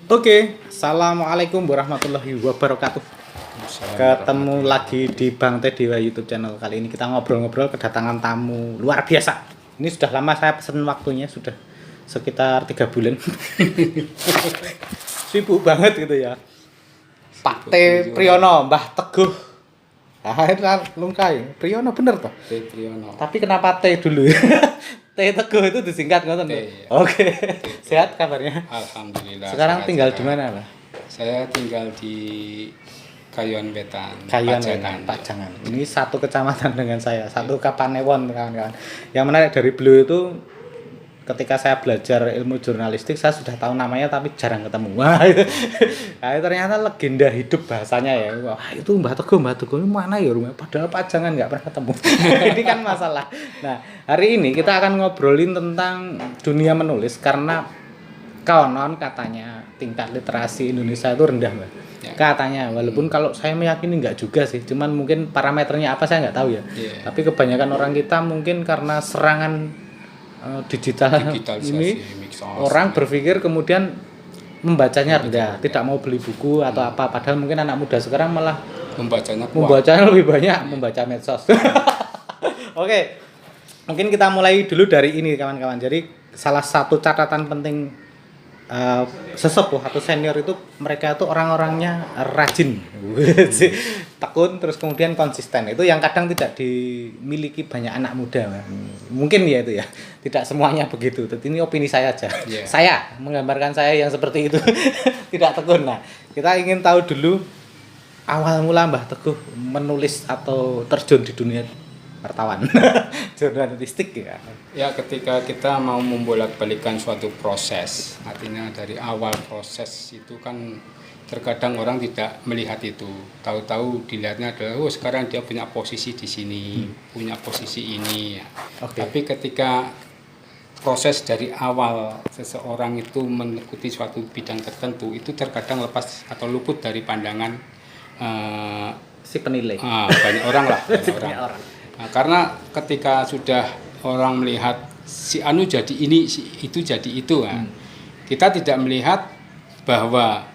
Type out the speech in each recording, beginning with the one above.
Oke, assalamualaikum warahmatullahi wabarakatuh. Ketemu lagi di Bang Teh Dewa YouTube channel. Kali ini kita ngobrol-ngobrol kedatangan tamu luar biasa. Ini sudah lama saya pesen waktunya, sudah sekitar 3 bulan. Sibuk banget gitu ya. Pak T Priyono, Mbah Teguh. Lungkai, Priyono bener toh? T Priyono. Tapi kenapa T dulu? T Teguh itu disingkat ngoten. Iya. Oke. Sehat kabarnya? Alhamdulillah. Sekarang tinggal di mana, Pak? Saya tinggal di Kayuan Wetan. Kayuan Wetan, Pajangan. Ini satu kecamatan dengan saya, satu Kapanewon kawan-kawan. Yang menarik dari beliau itu ketika saya belajar ilmu jurnalistik saya sudah tahu namanya tapi jarang ketemu. Wah, itu. Nah, ternyata legenda hidup bahasanya ya. Wah, itu Mbah Teguh ini mana ya rumah? Padahal Pajangan nggak pernah ketemu. Ini kan masalah. Nah, hari ini kita akan ngobrolin tentang dunia menulis karena konon katanya tingkat literasi Indonesia itu rendah, Mbak. Ya. Katanya, walaupun kalau saya meyakini enggak juga sih, cuman mungkin parameternya apa saya nggak tahu ya. Yeah. Tapi kebanyakan orang kita mungkin karena serangan digital ini orang berpikir kemudian membacanya rendah, tidak mau beli buku atau apa, padahal mungkin anak muda sekarang malah membacanya lebih banyak membaca medsos. Oke. Mungkin kita mulai dulu dari ini kawan-kawan. Jadi salah satu catatan penting sesepuh atau senior itu mereka itu orang-orangnya rajin, tekun, terus kemudian konsisten. Itu yang kadang tidak dimiliki banyak anak muda. Mungkin ya itu ya, tidak semuanya begitu. Ini opini saya aja. Yeah. Saya menggambarkan saya yang seperti itu tidak tekun. Nah, kita ingin tahu dulu awal mula Mbah Teguh menulis atau terjun di dunia wartawan jurnalistik ya. Ya, ketika kita mau membolak-balikan suatu proses, artinya dari awal proses itu kan terkadang orang tidak melihat itu. Tahu-tahu dilihatnya adalah sekarang dia punya posisi di sini, punya posisi ini. Okay. Tapi ketika proses dari awal seseorang itu mengikuti suatu bidang tertentu itu terkadang lepas atau luput dari pandangan si penilai. Banyak orang lah, banyak orang. Nah, karena ketika sudah orang melihat si anu jadi ini, si itu jadi itu, kita tidak melihat bahwa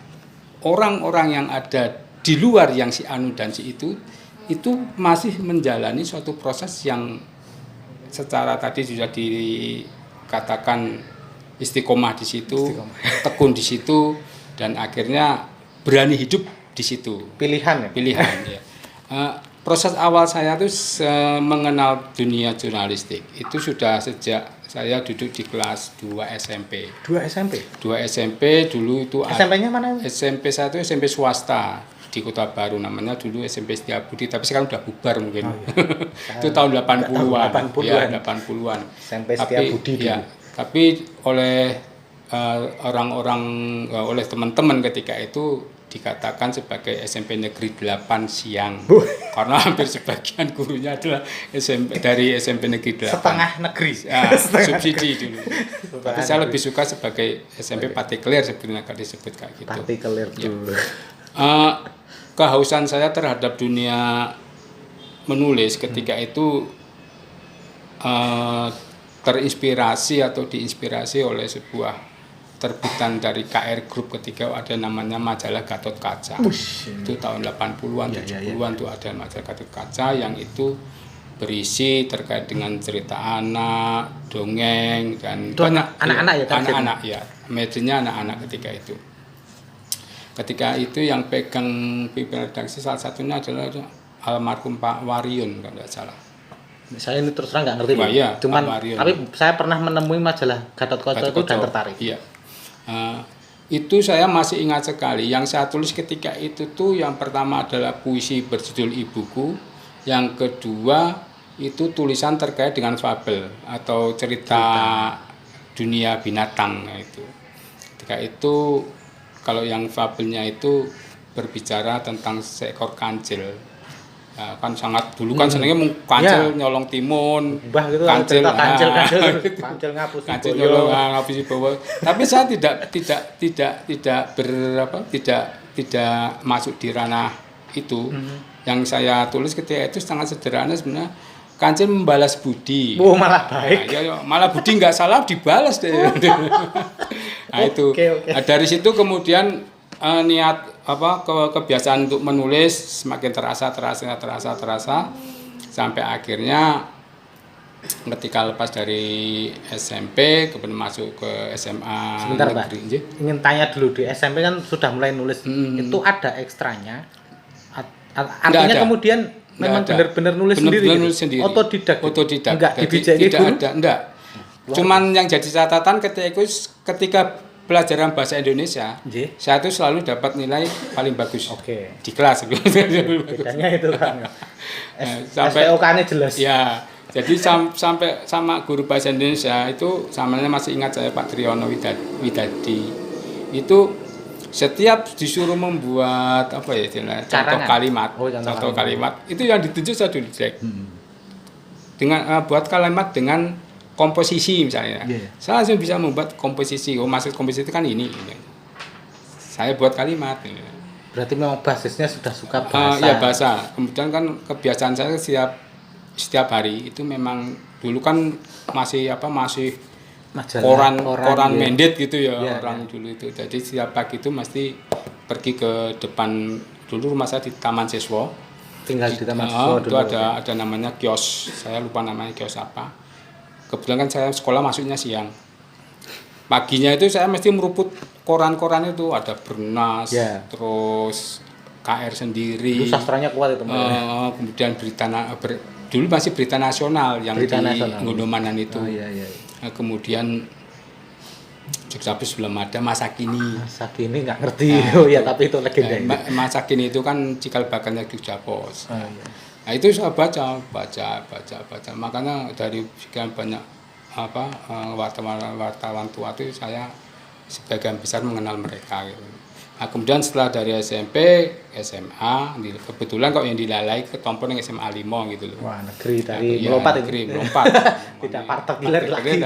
orang-orang yang ada di luar yang si anu dan si itu masih menjalani suatu proses yang secara tadi sudah dikatakan istiqomah di situ, tekun di situ, dan akhirnya berani hidup di situ. Pilihan ya. Proses awal saya tuh mengenal dunia jurnalistik itu sudah sejak saya duduk di kelas 2 SMP. 2 SMP? 2 SMP dulu itu. SMP-nya mana? SMP saya itu SMP swasta di Kota Baru, namanya dulu SMP Setiabudi, tapi sekarang udah bubar mungkin. Oh, iya. Itu tahun 80-an. 80-an. Ya, 80-an. SMP Setiabudi dulu. Ya, tapi oleh orang-orang, oleh teman-teman ketika itu dikatakan sebagai SMP Negeri 8 Siang. Karena hampir sebagian gurunya adalah dari SMP Negeri 8. Setengah negeri. Ya, subsidi dulu. Tapi saya lebih suka sebagai SMP Partikelir sebetulnya kalau disebut kayak gitu. Partikelir dulu. Kehausan saya terhadap dunia menulis ketika itu terinspirasi atau diinspirasi oleh sebuah terbitan dari KR Group ketika ada namanya majalah Gatot Kaca. Itu tahun 80-an, 70-an tuh ada majalah Gatot Kaca yang itu berisi terkait dengan cerita anak, dongeng, dan itu banyak anak-anak ya. Anak-anak ya, medianya anak-anak ketika itu. Ketika itu yang pegang pimpinan redaksi salah satunya adalah almarhum Pak Waryun kalau tidak salah. Saya ini terus terang nggak ngerti, Pak. Iya, cuman tapi saya pernah menemui majalah Gatot Kaca itu dan tertarik. Iya. Itu saya masih ingat sekali. Yang saya tulis ketika itu tuh yang pertama adalah puisi berjudul Ibuku, yang kedua itu tulisan terkait dengan fabel atau cerita dunia binatang itu. Ketika itu kalau yang fabelnya itu berbicara tentang seekor kancil. Ya, kan sangat dulu kan senengnya kancil nyolong timun, gitu, kancil ngapusi bowo. Tapi saya tidak masuk di ranah itu. Yang saya tulis ketika itu sangat sederhana sebenarnya. Kancil membalas budi. Malah baik. Nah, malah budi nggak salah dibalas deh. Nah itu. Oke. Nah, dari situ kemudian niat kebiasaan untuk menulis semakin terasa sampai akhirnya ketika lepas dari SMP kemudian masuk ke SMA Sebentar Pak, negeri. ingin tanya dulu, di SMP kan sudah mulai nulis, itu ada ekstranya? Artinya ada. kemudian memang benar-benar nulis sendiri? Nulis sendiri. Otodidak? Enggak dibijaki tidak guru? ada, enggak. Cuman yang jadi catatan ketika pelajaran bahasa Indonesia, saya tuh selalu dapat nilai paling bagus. Oke. Di kelas. Bedanya itu kan. Sampai SPOK-nya jelas. Ya, jadi sampai sama guru bahasa Indonesia itu samanya masih ingat saya Pak Triyono Widadi. Itu setiap disuruh membuat contoh kalimat itu yang ditunjuk saya dulu cek. Dengan buat kalimat dengan komposisi misalnya. Saya langsung bisa membuat komposisi. Maksud komposisi itu kan ini. Saya buat kalimat. Berarti memang basisnya sudah suka bahasa. Iya bahasa. Kemudian kan kebiasaan saya setiap hari itu memang dulu kan masih Majalah, koran ya. Mendet gitu ya, orang dulu itu. Jadi setiap pagi itu mesti pergi ke depan, dulu rumah saya di Taman Siswa. Tinggal di Taman Siswa dulu. Itu ada namanya kios. Saya lupa namanya kios apa. Kebetulan kan saya sekolah masuknya siang. Paginya itu saya mesti meruput koran-koran itu, ada Bernas, terus KR sendiri. Itu sastranya kuat itu. Kemudian dulu masih berita nasional yang di Gondomanan itu. Nah, kemudian Jogja-Pus belum ada, Masa Kini. Masa Kini nggak ngerti. Tapi itu legenda. Masa Kini itu kan cikal bakalnya Jogja-Pos. Nah, itu saya baca. Makanya dari sekian banyak wartawan tua itu saya sebagian besar mengenal mereka gitu. Nah, kemudian setelah dari SMP, SMA, kebetulan kok yang dilalai ketompo yang SMA 5 gitu loh. Wah, negeri dari melompat itu. Melompat. Tidak partikuler lagi.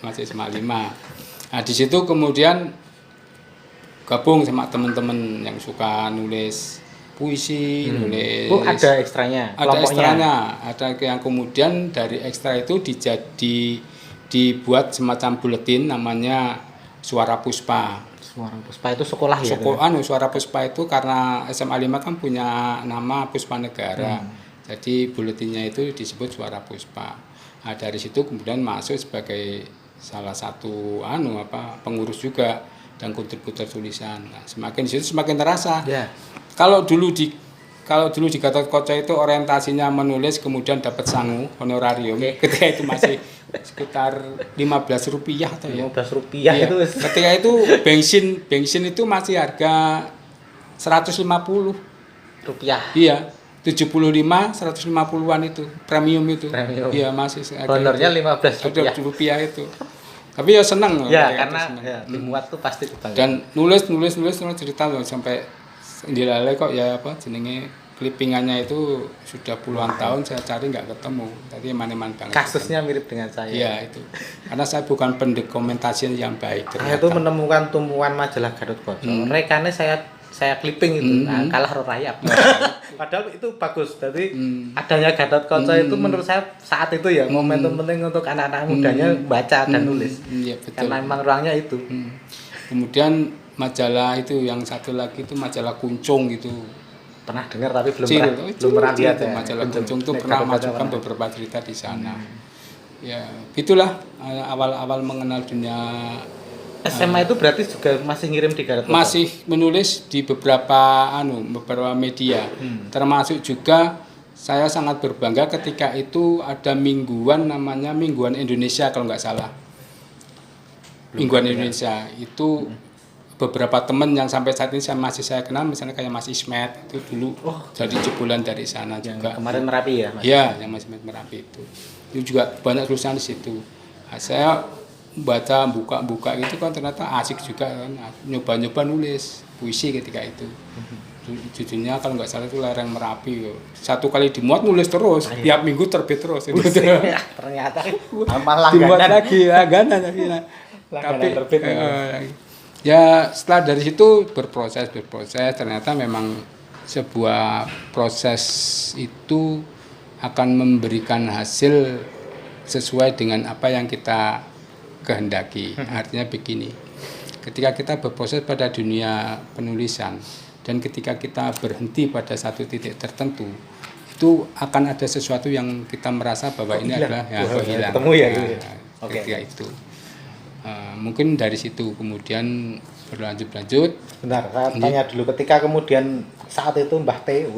Masih SMA 5. Nah, di situ kemudian gabung sama teman-teman yang suka nulis puisi, nulis. Ada ekstranya. Ada ekstranya. Ada yang kemudian dari ekstra itu dibuat semacam buletin namanya Suara Puspa. Suara Puspa itu sekolah ya? Suara Puspa itu karena SMA 5 kan punya nama Puspa Negara. Jadi buletinnya itu disebut Suara Puspa. Nah, dari situ kemudian masuk sebagai salah satu pengurus juga dan kontributor tulisan. Nah, semakin di situ semakin terasa. Kalau dulu di Gatot-Kaca itu orientasinya menulis kemudian dapat sangu honorarium. Ketika itu masih sekitar Rp15 atau ya. Rp15 itu. Ketika itu bensin itu masih harga Rp150. Iya. 75, 150-an itu premium itu. Iya, masih honornya Rp15 itu. Tapi ya senang karena dimuat tuh pasti kebanggaan. Dan nulis cerita sampai dilalai kok jenenge clippingannya itu sudah puluhan tahun saya cari nggak ketemu. Tadi eman-eman banget. Kasusnya mirip dengan saya. Iya itu. Karena saya bukan pendokumentasian yang baik. Saya itu menemukan tumpuan majalah Gatot-Kaca. Rekannya saya clipping itu, kalah rayap. Padahal itu bagus. Jadi adanya Gatot-Kaca itu menurut saya saat itu ya momentum penting untuk anak-anak mudanya baca dan nulis. Iya, betul. Karena memang ruangnya itu. Kemudian majalah itu yang satu lagi itu majalah Kuncung gitu. Pernah dengar tapi belum pernah lihat ya. Majalah Kuncung itu pernah masukkan beberapa cerita di sana. Ya, itulah awal-awal mengenal dunia. SMA itu berarti juga masih ngirim di Gatot-Kaca? Masih menulis di beberapa media. Termasuk juga saya sangat berbangga ketika itu ada mingguan namanya Mingguan Indonesia kalau nggak salah. Mingguan Indonesia itu beberapa teman yang sampai saat ini saya kenal, misalnya kayak Mas Ismet itu dulu jadi jebolan dari sana yang juga. Kemarin Merapi ya, Mas? Iya, yang Mas Ismet Merapi itu juga banyak tulisan di situ. Nah, saya baca buka itu kan ternyata asik juga kan, nyoba nulis puisi ketika itu. Judulnya kalau nggak salah itu Lereng Merapi. Satu kali dimuat nulis terus, tiap minggu terbit terus. Ternyata malah dimuat lagi langganan tapi terbit. Ya setelah dari situ berproses ternyata memang sebuah proses itu akan memberikan hasil sesuai dengan apa yang kita kehendaki. Artinya begini, ketika kita berproses pada dunia penulisan dan ketika kita berhenti pada satu titik tertentu, itu akan ada sesuatu yang kita merasa bahwa ini adalah hilang. Ketemu ya, ketika itu. Mungkin dari situ kemudian berlanjut. Bentar, saya tanya dulu, ketika kemudian saat itu Mbah T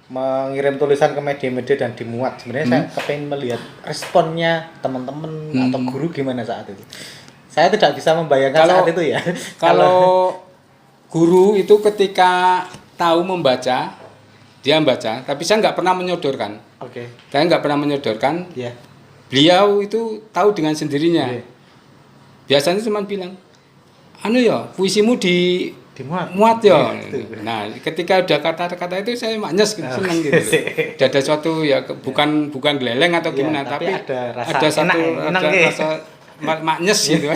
mengirim tulisan ke media-media dan dimuat, sebenarnya saya kepengen melihat responnya teman-teman atau guru gimana saat itu. Saya tidak bisa membayangkan saat itu ya. Kalau guru itu ketika tahu membaca, dia membaca, tapi saya nggak pernah menyodorkan. Saya nggak pernah menyodorkan. Yeah. Beliau itu tahu dengan sendirinya. Yeah. Biasanya cuma bilang, anu ya, puisimu muat ya. Nah, ketika udah kata-kata itu saya maknyes senang gitu. Udah ada suatu ya bukan geleleng atau gimana, tapi ada satu rasa maknyes gitu.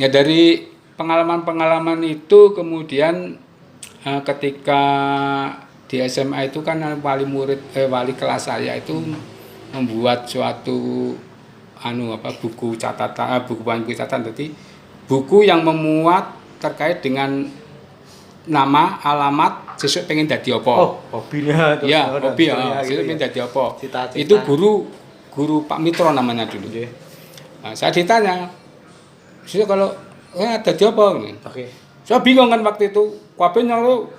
Ya dari pengalaman-pengalaman itu kemudian ketika di SMA itu kan wali kelas saya itu membuat suatu buku catatan, buku catatan, jadi buku yang memuat terkait dengan nama, alamat, sesuk pengen dadi apa. Oh, hobinya. Ya, hobi ya. Sesuk pengen dadi apa. Cita-cita. Itu guru Pak Mitro namanya dulu. Okay. Nah, saya ditanya, sesuk kalau dadi apa ini? Oke. Saya bingung kan waktu itu. Kabeh nyaro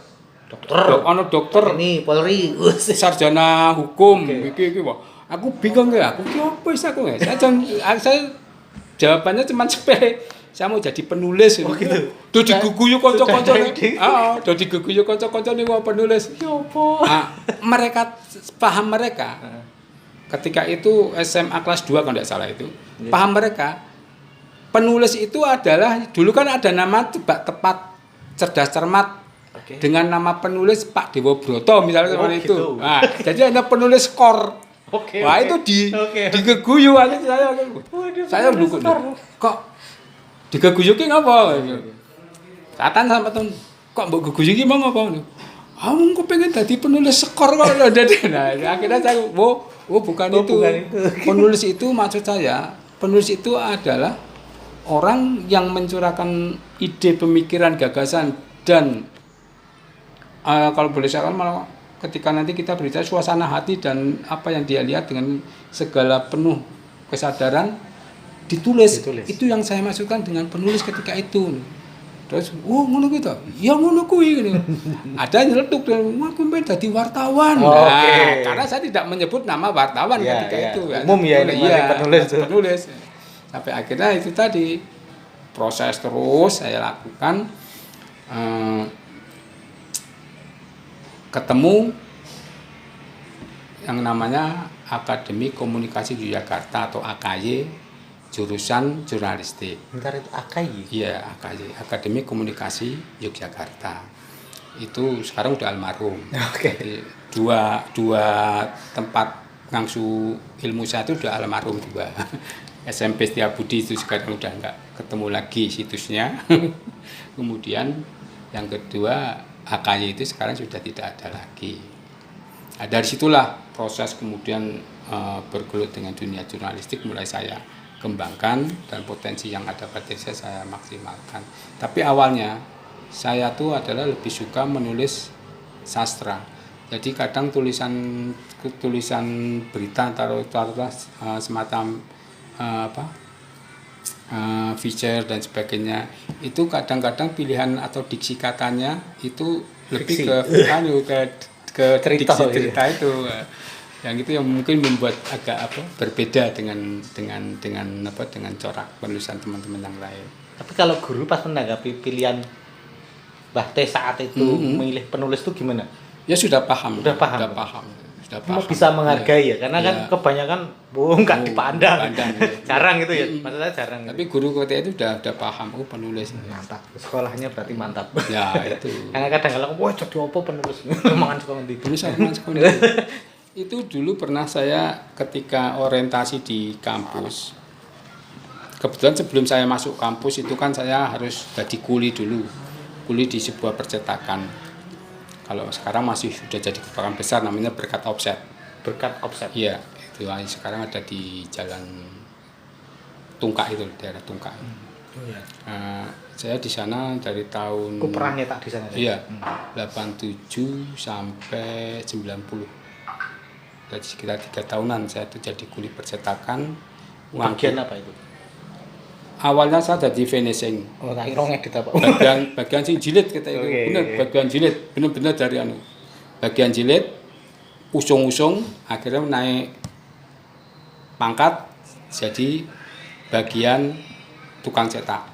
dokter. Ini Polri, sarjana hukum, iki wae. Aku bingung ya, aku ki apa wis aku ya. Saya jawabannya cuma sepele. Saya mau jadi penulis. Oh gitu. Do diguguyu kanca-kancane. Heeh, do diguguyu kanca-kancane mau penulis. Ya apa? Nah, mereka paham mereka. Ketika itu SMA kelas 2 kalau tidak salah itu. Yeah. Paham mereka. Penulis itu adalah dulu kan ada nama tebak tepat, cerdas cermat. Dengan nama penulis Pak Dewa Broto misalnya seperti itu. Gitu. Nah, jadi ada penulis skor. Wah itu digeguyu aja saya dulu kok digeguyu ki ngapa? Katan sama temen kok mbok geguyu ki mau ngapa? Aku pengen jadi penulis skor kok. Nah, akhirnya saya bukan itu. Penulis itu maksud saya, penulis itu adalah orang yang mencurahkan ide, pemikiran, gagasan dan kalau boleh saya malah ketika nanti kita berbicara suasana hati dan apa yang dia lihat dengan segala penuh kesadaran ditulis. Itu yang saya maksudkan dengan penulis ketika itu. Terus, ngono gitu. Ya ngono kuwi gitu. Ada nyeletuk dan aku pengen jadi wartawan. Karena saya tidak menyebut nama wartawan ketika itu. Umum ya ini penulis. Sampai akhirnya itu tadi proses terus saya lakukan. Ketemu yang namanya Akademi Komunikasi Yogyakarta atau AKY jurusan jurnalistik. Bentar, itu AKY? Iya, AKY, Akademi Komunikasi Yogyakarta. Itu sekarang udah almarhum. Jadi dua tempat ngangsu ilmu saya itu udah almarhum juga. SMP Setiabudi itu sekarang udah enggak ketemu lagi situsnya. Kemudian yang kedua AKY itu sekarang sudah tidak ada lagi. Nah, dari situlah proses kemudian bergelut dengan dunia jurnalistik mulai saya kembangkan dan potensi yang ada pada saya maksimalkan. Tapi awalnya saya tuh adalah lebih suka menulis sastra. Jadi kadang tulisan berita taruhlah semacam feature dan sebagainya itu kadang-kadang pilihan atau diksi katanya itu lebih ke cerita itu yang itu yang mungkin membuat agak berbeda dengan corak penulisan teman-teman yang lain. Tapi kalau guru pas menanggapi pilihan Mbah T saat itu memilih penulis itu gimana? Ya sudah paham. Cuma bisa menghargai ya, karena kan kebanyakan nggak dipandang. Jarang gitu ya, maksudnya jarang. Tapi guru ketika itu udah paham, penulis. Mantap, sekolahnya berarti mantap. Ya itu. Karena kadang-kadang, jadi apa penulis? Mangan sekolah nanti. Itu dulu pernah saya ketika orientasi di kampus. Kebetulan sebelum saya masuk kampus itu kan saya harus jadi kuli dulu. Kuli di sebuah percetakan. Kalau sekarang masih sudah jadi kebanggaan besar namanya Berkat Offset. Berkat Offset. Iya, itu sekarang ada di Jalan Tungkak itu, daerah Tungkak. Oh iya. Saya di sana dari tahun Aku pernah nyetak di sana. iya 87 sampai 90. Jadi sekitar 3 tahunan saya itu jadi kuli percetakan. Bagian apa itu? Awalnya saya jadi finishing. Oh, tak kira ngedit apa. Bagian sing jilid kita itu. Oke. Bener, bagian jilid, bener-bener dari bagian jilid usung-usung akhirnya naik pangkat jadi bagian tukang cetak.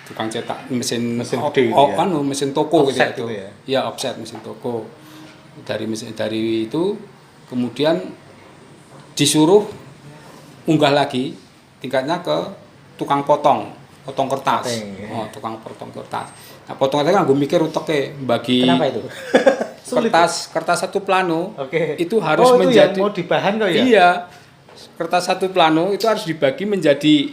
Tukang cetak mesin gede gitu ya? mesin toko Offset gitu gitu ya? Iya, offset mesin toko. Dari itu kemudian disuruh unggah lagi tingkatnya ke tukang potong kertas. Ya. Tukang potong kertas. Nah, potong kertas kan gue mikir uteknya bagi Kenapa itu? Sulit. kertas satu plano. Oke. Itu harus itu menjadi yang mau dibahan kok ya? Iya. Kertas satu plano itu harus dibagi menjadi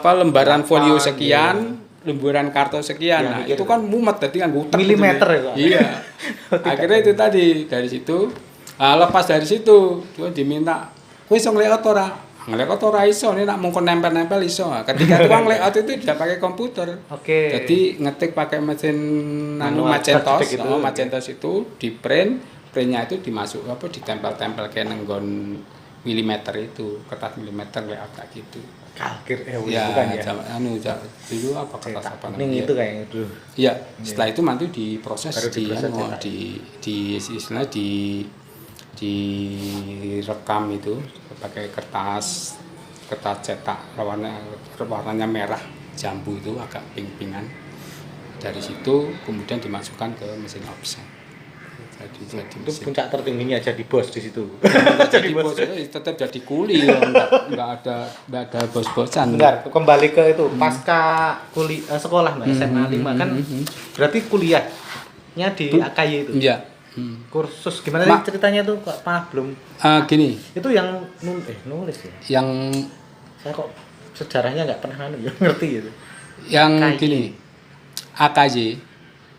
lembaran folio sekian, lembaran kartu sekian. Ya, Nah, mikir itu kan mumet tadi kan utek milimeter gitu. ya, Pak? Iya. Akhirnya itu tadi dari situ lepas dari situ dia diminta, "Kowe iso nglayout ora?" Nglayout ora iso, ini nak mung nempel-nempel iso. Ketika tukang layout itu tidak pakai komputer. Oke. Jadi ngetik pakai mesin Manual Macintosh, gitu. Macintosh itu di printnya itu dimasuk ditempel-tempel kayak nenggon milimeter itu, kertas milimeter layout kayak gitu. Kalkir Ya, bukan ya? dulu apa kertas apa Ini namanya? itu kayaknya dulu. Iya, setelah itu nanti diproses Baru diproses cetak. di istilahnya direkam itu pakai kertas cetak warnanya merah jambu itu agak pink-pinkan. Dari situ kemudian dimasukkan ke mesin offset. Jadi Itu puncak tertingginya jadi bos di situ. jadi bos tetap jadi kuli ya, nggak ada bos-bosan. Bentar, kembali ke itu pasca sekolah Mbak, SMA 5 kan berarti kuliahnya di AKY itu. Iya. Kursus gimana sih ceritanya tuh kok belum Gini, itu yang nulis ya. yang Saya kok sejarahnya nggak pernah ngerti gitu. yang AKY. gini, AKY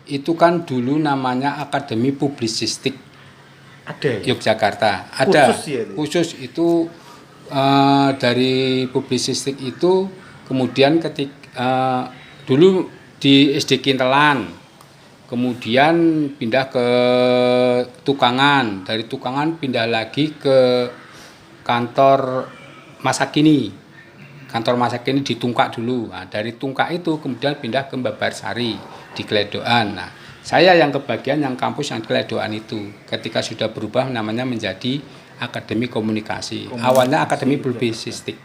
itu kan dulu namanya Akademi Publisistik Ada ya? Yogyakarta. Ada Khusus ya itu? khusus itu dari publisistik itu kemudian dulu di SD Kintelan, kemudian pindah ke Tukangan, dari Tukangan pindah lagi ke kantor masa kini di Tungkak dulu. Nah, dari Tungkak itu kemudian pindah ke Babarsari di Kledoan. Nah, saya yang kebagian yang kampus yang Kledoan itu ketika sudah berubah namanya menjadi Akademi Komunikasi. Awalnya Akademi Publisistik.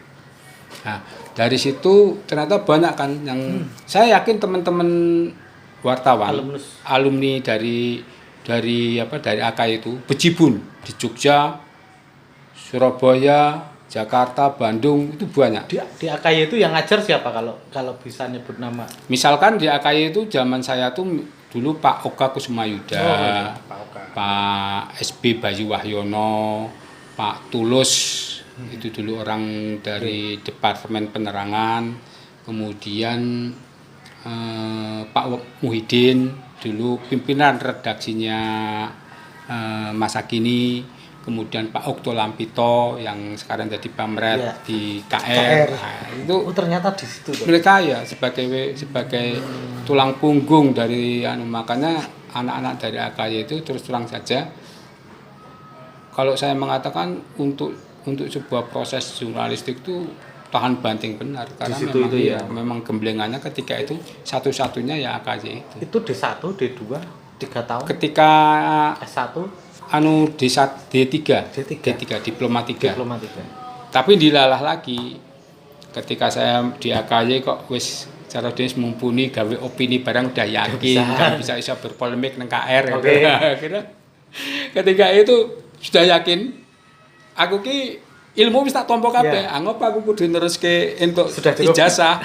Nah, dari situ ternyata banyak kan yang saya yakin teman-teman wartawan, alumni dari AK itu bejibun di Jogja, Surabaya, Jakarta, Bandung itu banyak. Di AKY itu yang ngajar siapa kalau bisa nyebut nama? Misalkan di AKY itu zaman saya tuh dulu Pak Oka Kusumayuda, Pak SB Bayu Wahyono, Pak Tulus itu dulu orang dari Departemen Penerangan, kemudian Pak Muhyiddin dulu pimpinan redaksinya masa kini, kemudian Pak Okto Lampito yang sekarang jadi pamret di KR. Nah, itu ternyata di situ tuh. Mereka ya sebagai tulang punggung dari makanya anak-anak dari AKY itu terus terang saja kalau saya mengatakan untuk sebuah proses jurnalistik itu tahan banting benar karena memang itu memang gemblengannya ketika itu satu-satunya ya AKY itu. Itu D1, D2, 3 tahun. Ketika S1 D3 diploma 3. Tapi dilalah lagi ketika saya di AKY kok wis cara dia mumpuni gawe opini barang udah yakin dan bisa berpolemik nang KR. Akhirnya ketika itu sudah yakin aku ki ilmu wis tak tampa kabeh. Anggap aku kudu neruske entuk ijazah.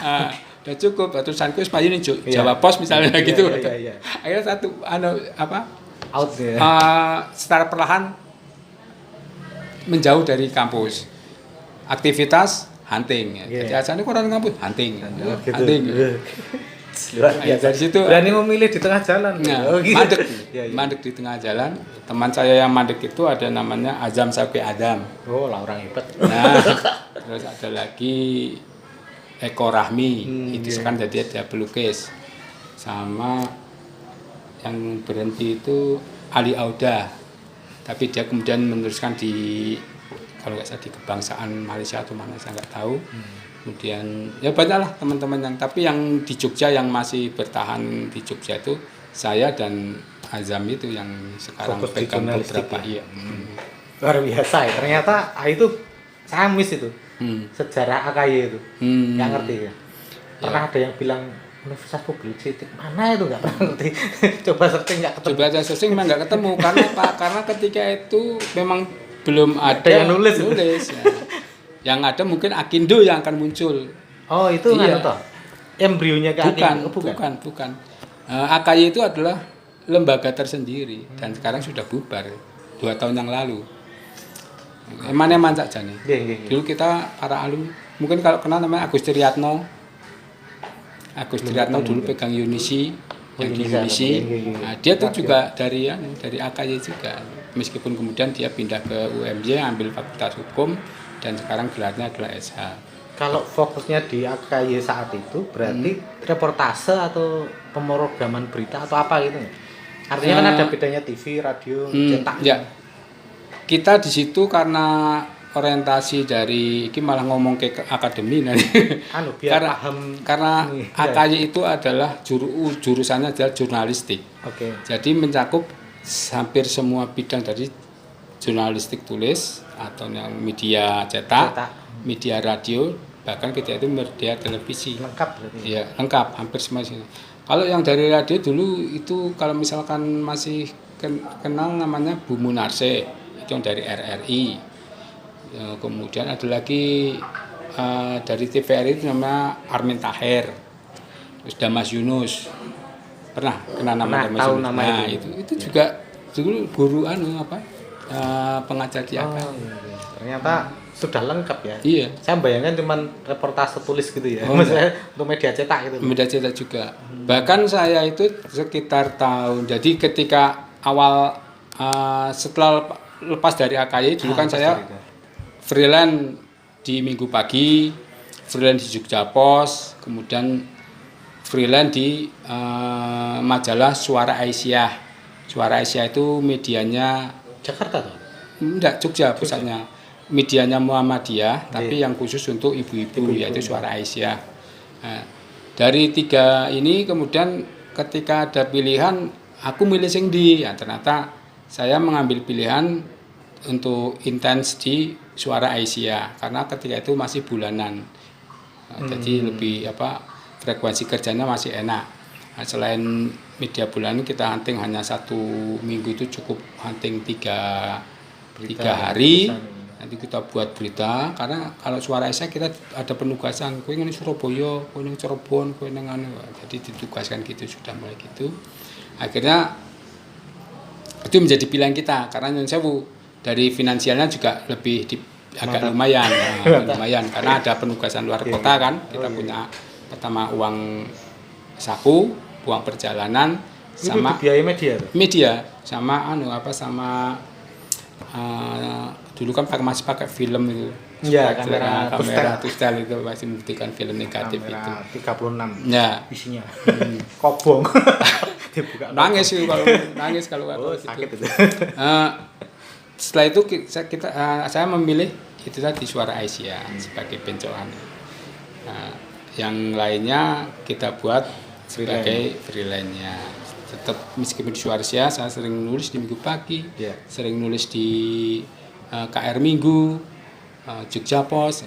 Udah cukup tulisanku wis payu ning Jawa Pos misalnya gitu. Akhirnya satu out secara perlahan menjauh dari kampus. Aktivitas hunting ya. Jadi asalnya orang kampus hunting. Hunting. Dari situ berani memilih di tengah jalan. Mandek di tengah jalan. Teman saya yang mandek itu ada namanya Azam Sauki Adam. Oh, lah orang hebat. Nah, Terus ada lagi Eko Rahmi, itu sekarang jadi ada pelukis. Sama yang berhenti itu Ali Auda, tapi dia kemudian meneruskan di kalau nggak salah di kebangsaan Malaysia atau mana saya nggak tahu. Kemudian ya banyaklah teman-teman yang, tapi yang di Jogja yang masih bertahan di Jogja itu saya dan Azam itu yang sekarang Fokus di pegang jurnalistik beberapa ya? iya. Luar biasa ya. Ternyata itu saya miss itu. Sejarah AKY itu. Nggak ngerti ya. Pernah ada yang bilang Universitas Publistik mana itu nggak pernah ngerti. Coba searching nggak ketemu. Coba saya searching memang nggak ketemu karena apa? Karena ketika itu memang belum ada yang nulis. Ya. Yang ada mungkin Akindo yang akan muncul. Oh itu Iya. kan toh? Embrionya ke Akindo? Bukan. AKY itu adalah lembaga tersendiri dan sekarang sudah bubar 2 tahun yang lalu. Eman saja nih. Iya. Dulu kita para alumni, mungkin kalau kenal namanya Agus Triatno. Agus Triatno dulu pegang Unisi, yang di Unisi. Nah, dia tuh juga dari AKY juga. Meskipun kemudian dia pindah ke UMY ambil Fakultas Hukum dan sekarang gelarnya adalah SH. Kalau fokusnya di AKY saat itu berarti reportase atau pemrograman berita atau apa gitu? Artinya kan ada bedanya TV, radio, cetak. Ya. Kita di situ karena orientasi dari ini malah ngomong ke akademi nanti. Biar karena, paham. Karena Nih, AKY itu adalah jurusannya adalah jurnalistik. Oke. Jadi mencakup hampir semua bidang dari jurnalistik tulis atau yang media cetak, media radio, bahkan kita itu media televisi. Lengkap berarti. Iya, lengkap, hampir semua sini. Kalau yang dari radio dulu itu kalau misalkan masih kenal namanya Bu Munarse, itu yang dari RRI. Ya, kemudian ada lagi dari TVRI itu namanya Armin Taher. Terus Damas Yunus. Pernah kenal nama Damas Yunus? Nah, itu juga dulu guru pengajar di AKY. Iya. Ternyata sudah lengkap ya. Iya. Saya bayangkan cuma reportase tulis gitu ya. Maksudnya untuk media cetak gitu. Media cetak juga. Bahkan saya itu sekitar tahun. Jadi ketika awal setelah lepas dari AKY dulu kan saya freelance di Minggu Pagi, freelance di Jogja Pos, kemudian freelance di majalah Suara Aisyah. Suara Aisyah itu medianya Jakarta tuh? Enggak, Jogja pusatnya. Medianya Muhammadiyah, tapi yang khusus untuk ibu-ibu yaitu Suara Aisyah. Nah, dari 3 ini kemudian ketika ada pilihan, aku milih sing di. Ya, ternyata saya mengambil pilihan untuk intens di Suara Aisyah karena ketika itu masih bulanan. Jadi lebih frekuensi kerjanya masih enak. Nah, selain media bulanan kita hunting hanya 1 minggu itu cukup hunting 3 hari. Nanti kita buat berita karena kalau Suara Aisyah kita ada penugasan kowe ngene Surabaya, kowe ning Cirebon, kowe ning anu. Jadi ditugaskan gitu sudah mulai gitu. Akhirnya itu menjadi pilihan kita karena nyun sewu dari finansialnya juga lebih agak lumayan. Lumayan karena ada penugasan luar kota kan. Kita punya pertama uang saku, uang perjalanan sama biaya media sama sama dulu kan masih pakai film itu. Iya, kamera tustel itu masih membuktikan film negatif kamera itu. 36. Ya. Isinya. Kobong. Dibuka. Nangis kalau sakit itu. Setelah itu saya memilih itu tadi Suara Aisyah sebagai bencokan. Yang lainnya kita buat sebagai freelance-nya. Tetap meskipun di Suara Aisyah saya sering nulis di Minggu Pagi, sering nulis di KR Minggu, Jogja Pos.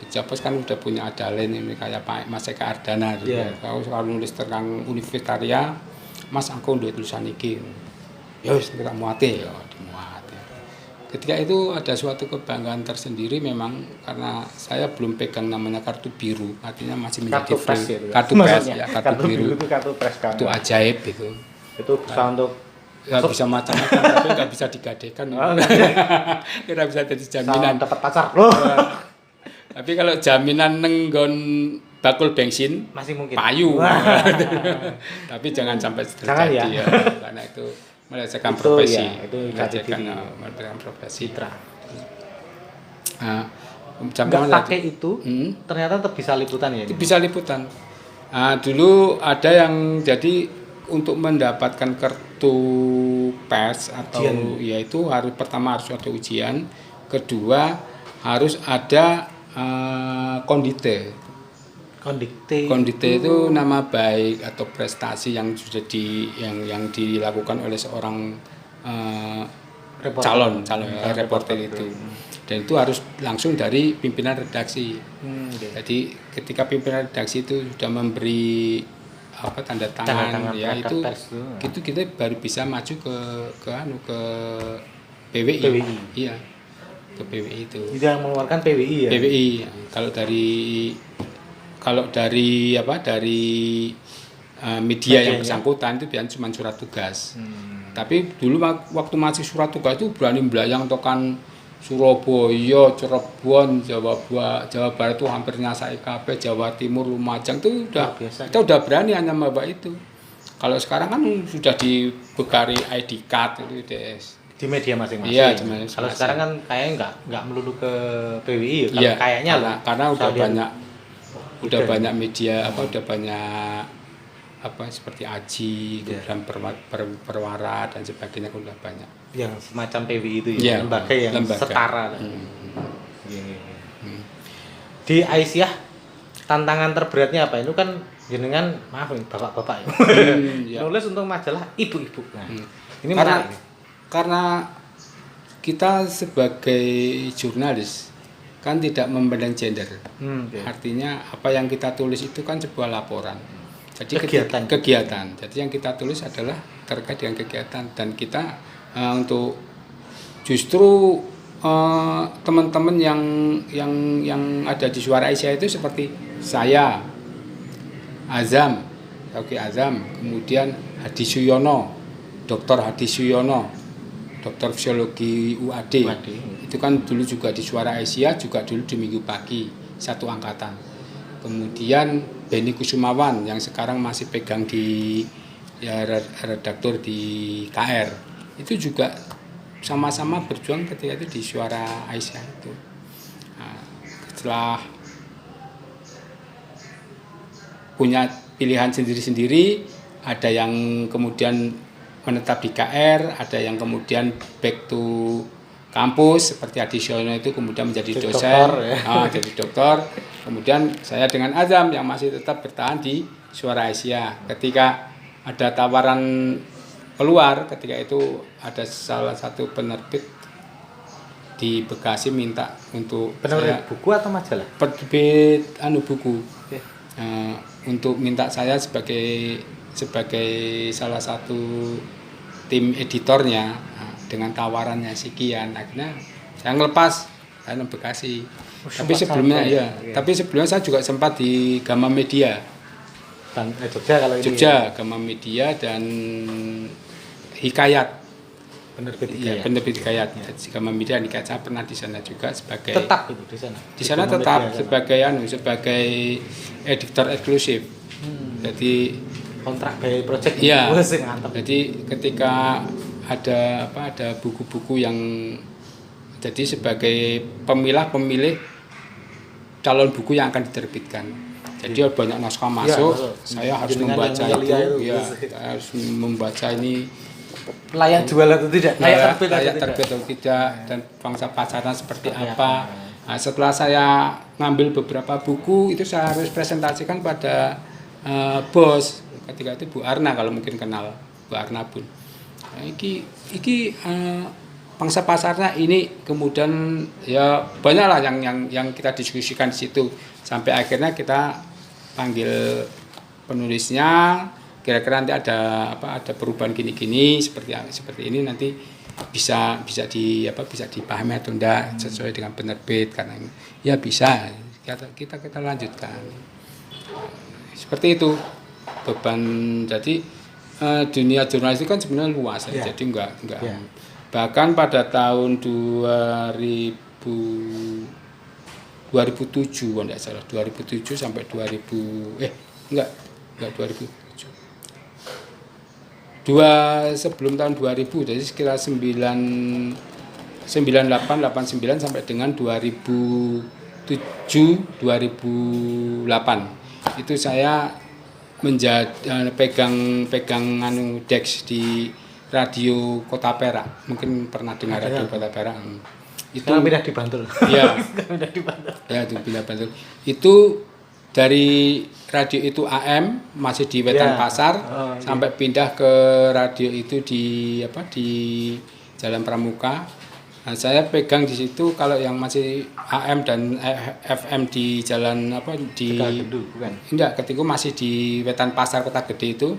Jogja Pos kan udah punya adalen ini kayak Pak Mas Eka Ardana gitu. Kalau selalu nulis tentang Universitaria, Mas aku duwe tulisan iki. Ya wis kita muate ya, dimuat. Ketika itu ada suatu kebanggaan tersendiri memang karena saya belum pegang namanya kartu biru, artinya masih menjadi kartu pres ya, kartu biru. Itu kartu pres kan. Itu ajaib itu. Itu bisa untuk bisa macam-macam tapi nggak bisa digadekan. Kita bisa jadi jaminan dapat pacar loh. Tapi kalau jaminan nenggon bakul bensin masih mungkin payu. Tapi jangan sampai terjadi ya. Karena itu melecehkan profesi. Itu melecehkan profesi. nggak pakai itu, ternyata tetap bisa liputan ya? Itu bisa liputan. Nah, dulu ada yang jadi untuk mendapatkan kartu pers atau ya itu pertama harus ada ujian, kedua harus ada kondite. Kondite itu nama baik atau prestasi yang sudah yang dilakukan oleh seorang calon reporter itu. Dan itu harus langsung dari pimpinan redaksi. Jadi ketika pimpinan redaksi itu sudah memberi tanda tangan ya itu kita baru bisa maju ke PWI. Iya, ke PWI itu. Itu yang mengeluarkan PWI ya. PWI. Kalau dari media yang bersangkutan itu biasanya cuma surat tugas. Tapi dulu waktu masih surat tugas itu berani belayang tokan Surabaya, Cirebon, Jawa Barat itu hampir nyasai kabeh, Jawa Timur, Lumajang itu kita udah berani hanya mbak itu. Kalau sekarang kan sudah dibekali ID card itu Des. Di media masing-masing. Iya, kalau sekarang kan kayaknya nggak melulu ke PWI ya. Kayaknya karena udah banyak media udah banyak seperti Aji, kemudian Perwara dan sebagainya udah banyak. Yang semacam PWI itu ya, lembaga yang setara. Di Aisyah tantangan terberatnya apa? Itu kan jenengan maaf nih bapak-bapak nulis untuk majalah ibu-ibu. Ini karena kita sebagai jurnalis kan tidak memandang gender. Artinya apa yang kita tulis itu kan sebuah laporan. Jadi kegiatan. Jadi yang kita tulis adalah terkait dengan kegiatan dan kita untuk justru teman-teman yang ada di Suara Aisyah itu seperti saya, Azam, kemudian Hadi Suyono, Dr. Hadi Suyono, Dokter Fisiologi UAD. Itu kan dulu juga di Suara Aisyah, juga dulu di Minggu Pagi, satu angkatan. Kemudian Beni Kusumawan yang sekarang masih pegang di redaktur di KR. Itu juga sama-sama berjuang ketika itu di Suara Aisyah itu. Nah, setelah punya pilihan sendiri-sendiri, ada yang kemudian menetap di KR, ada yang kemudian back to kampus seperti Adi Siono itu kemudian menjadi dosen, jadi dokter. Kemudian saya dengan Azam yang masih tetap bertahan di Suara Aisyah. Ketika ada tawaran keluar, ketika itu ada salah satu penerbit di Bekasi minta untuk penerbit buku atau majalah? Penerbit buku. Untuk minta saya sebagai salah satu tim editornya dengan tawarannya sekian, akhirnya saya ngelepas karena Bekasi. Tapi sebelumnya saya juga sempat di Gama Media. Jogja, Gama Media dan Hikayat. Penerbit Hikayat. Jadi Gama Media dan Hikayat saya pernah di sana juga sebagai tetap itu di sana. Di sana tetap sebagai editor eksklusif. Jadi kontrak by project. Iya. Jadi ketika ada buku-buku yang jadi sebagai pemilih calon buku yang akan diterbitkan. Jadi banyak naskah masuk, saya harus membaca itu, harus membaca ini layak jual atau tidak, layak terbit atau tidak, dan bangsa pasarnya seperti apa. Nah, setelah saya ngambil beberapa buku itu saya harus presentasikan pada bos. Ketika itu Bu Arna, kalau mungkin kenal Bu Arna pun. Nah, iki pangsa pasarnya ini, kemudian ya banyaklah yang kita diskusikan di situ sampai akhirnya kita panggil penulisnya, kira-kira nanti ada perubahan gini-gini seperti ini, nanti bisa dipahami atau enggak sesuai dengan penerbit, karena ya bisa kita lanjutkan seperti itu beban. Jadi dunia jurnalistik kan sebenarnya luas ya. Jadi enggak bahkan pada tahun 2007 kalau enggak salah, 2007 sampai 2007 sebelum tahun 2000, jadi sekitar 98 89 sampai dengan 2003 2008 itu saya pegang Dex di radio Kota Perak. Mungkin pernah dengar radio Kota Perak. Itu pindah di Bantul. Iya. Pindah di Bantul. Ya, itu pindah Bantul. Itu dari radio itu AM masih di Wetan Pasar sampai pindah ke radio itu di Jalan Pramuka. Nah, saya pegang di situ. Kalau yang masih AM dan FM di jalan bukan. Enggak, ketika masih di Wetan Pasar Kota Gede itu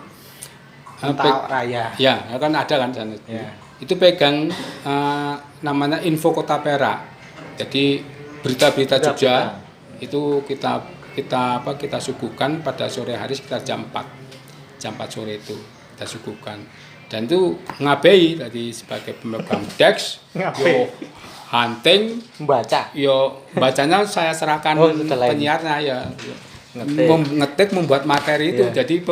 Raya. Ya, kan ada kan sana. Ya. Itu pegang namanya Info Kota Perak. Jadi berita-berita Jogja itu kita suguhkan pada sore hari sekitar jam 4 sore itu kita suguhkan. Dan itu ngabei tadi sebagai pemegang Dex, yo hunting, bacanya saya serahkan penyiarnya ya. Ngetik membuat materi itu jadi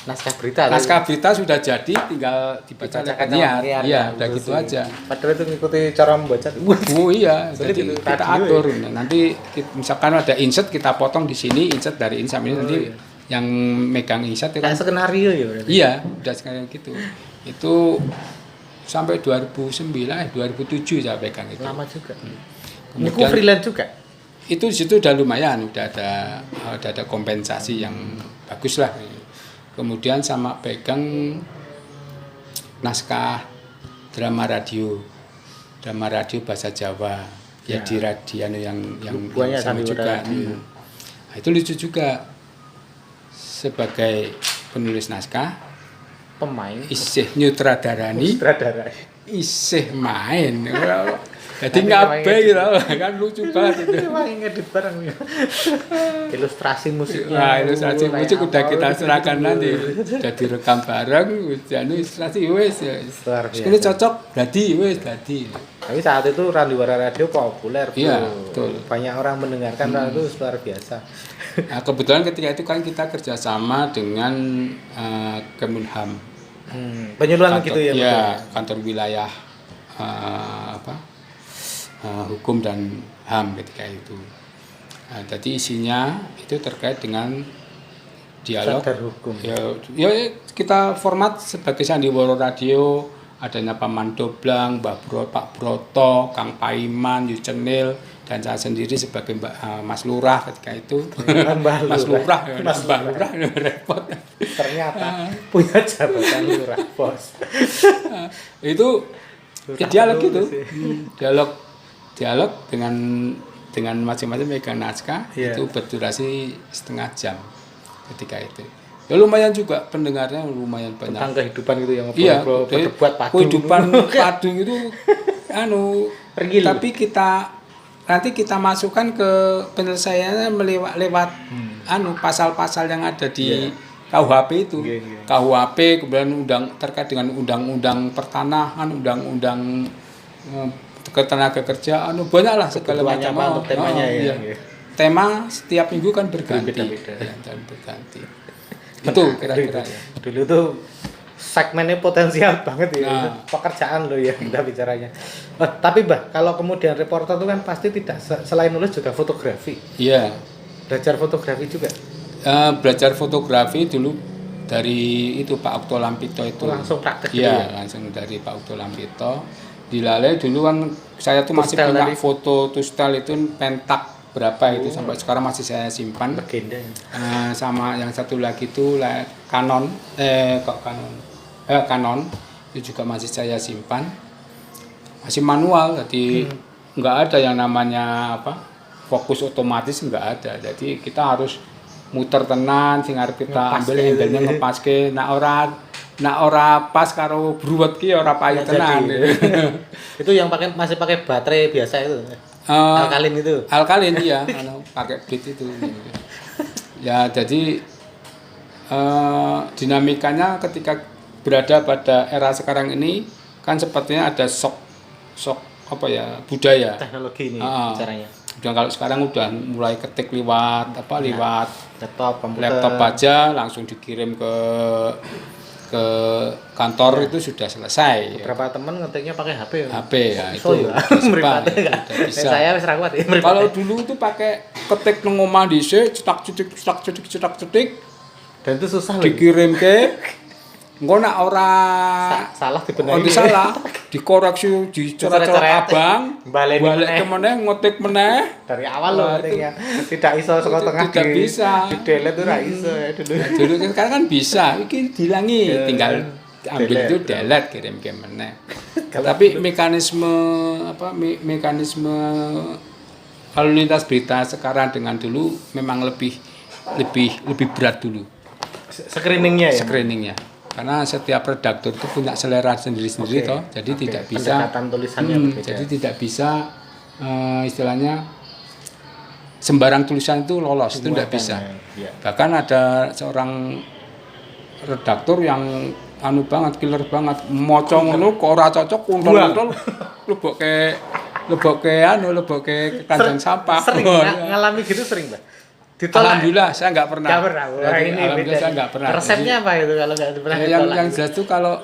naskah berita sudah jadi, tinggal dibaca oleh penyiar. Iya, udah gitu aja. Padahal itu ngikuti cara membaca. Oh iya, jadi kita atur. Nanti misalkan ada insert kita potong di sini, insert dari insert ini nanti yang megang insert itu kayak skenario ya berarti. Iya, udah kayak gitu. Itu sampai 2007 saya pegang itu. Lama juga. Kemudian freelance juga. Itu di situ udah lumayan, udah ada kompensasi yang bagus lah. Kemudian sama pegang naskah drama radio bahasa Jawa ya di radio yang sama juga. Nah, itu lucu juga. Sebagai penulis naskah, pemain, isih nyutradarani, isih main. Jadi ngapain kan lucu banget itu. Ngedit bareng. Ilustrasi musiknya. Nah, ilustrasi musik udah kita serahkan nanti. Udah direkam bareng, ilustrasi wes ya. Ini cocok, jadi. Tapi saat itu Randiwara Radio populer. Iya, betul. Banyak orang mendengarkan itu luar biasa. Nah, kebetulan ketika itu kan kita kerjasama dengan Kemenham. Penyuluhan gitu ya? Ya, kantor wilayah hukum dan HAM ketika itu. Nah, jadi isinya itu terkait dengan dialog hukum. Ya kita format sebagai sandiwara radio, adanya Paman Doblang, Pak Broto, Kang Paiman, Yucenil, dan saya sendiri sebagai Mas Lurah ketika itu. Mas Lurah repot. Ternyata punya jabatan lurah, bos. Itu dialog gitu. Dialog dengan masing-masing megang naskah itu berdurasi setengah jam ketika itu. Ya lumayan juga pendengarnya, lumayan banyak. Tentang kehidupan gitu yang berdebat padu. Kehidupan padu itu tapi nanti kita masukkan ke penyelesaiannya lewat pasal-pasal yang ada di KUHP itu. KUHP kemudian terkait dengan undang-undang pertanahan, undang-undang ketenaga kerjaan, banyaklah segala macam temanya tema setiap minggu kan berganti. Dan berganti. Itu kira-kira ya. Dulu tuh segmennya potensial banget ya. Pekerjaan loh ya kita bicaranya. Tapi Mbah, kalau kemudian reporter itu kan pasti tidak selain nulis juga fotografi. Iya. Belajar fotografi juga. Belajar fotografi dulu dari itu Pak Okto Lampito itu. Langsung praktek ya? Langsung dari Pak Okto Lampito. Di Lale dulu kan saya tuh masih punya foto tustel itu pentak berapa itu sampai sekarang masih saya simpan. Legenda. Sama yang satu lagi itu Canon itu juga masih saya simpan. Masih manual, jadi nggak ada yang namanya fokus otomatis, nggak ada. Jadi kita harus muter tenan sing arep kita ambil handle-nya ngepaske nak ora pas karo bruwet ki ora payu tenan. Itu yang masih pakai baterai biasa itu. Alkalin itu. Alkalin iya, pakai bit itu. Ya, jadi dinamikanya ketika berada pada era sekarang ini kan sepertinya ada shock budaya. Teknologi ini caranya. Dan kalau sekarang udah mulai ketik lewat lewat laptop, komputer. Laptop aja langsung dikirim ke ke kantor itu sudah selesai. Beberapa teman ngetiknya pakai HP. HP ya So, itu ya. Jepang, Mripate itu enggak? udah bisa. Saya wis ra kuat ya. Kalau dulu itu pakai ketik nang omah dhisik, cetak-cetik Dan itu susah loh. dikirim ke engko nek ora Salah dibenahi. Ono salah, dikoreksi dicoret-coret abang, baleni balik meneh. ke meneh, ngotik meneh. Dari awal loh Wah, ngetiknya. Tidak iso saka tengah. Tidak bisa. Di delete tuh ra iso ya dulu. Nah, dulu sekarang kan bisa, iki dilangi, Ya, tinggal ambil delete. itu delete kirim ke meneh. Tapi mekanisme mekanisme lalu lintas berita sekarang dengan dulu memang lebih berat dulu Screeningnya ya. screeningnya. Karena setiap redaktur itu punya selera sendiri-sendiri Oke. toh, jadi Oke. tidak bisa Pendekatan tulisannya berbeda. jadi tidak bisa istilahnya sembarang tulisan itu lolos, itu tidak bisa. Ya. Bahkan ada seorang redaktur yang anu banget, killer banget, maca ngono kok ora cocok, untol-untol lebokke kandang sampah. Sering Oh, ngalami gitu sering, Mbak. Alhamdulillah saya nggak pernah. Nggak pernah. Wah, Jadi, ini alhamdulillah beda. saya nggak pernah. Resepnya apa itu kalau nggak pernah Jadi, ditolak? yang jelas itu kalau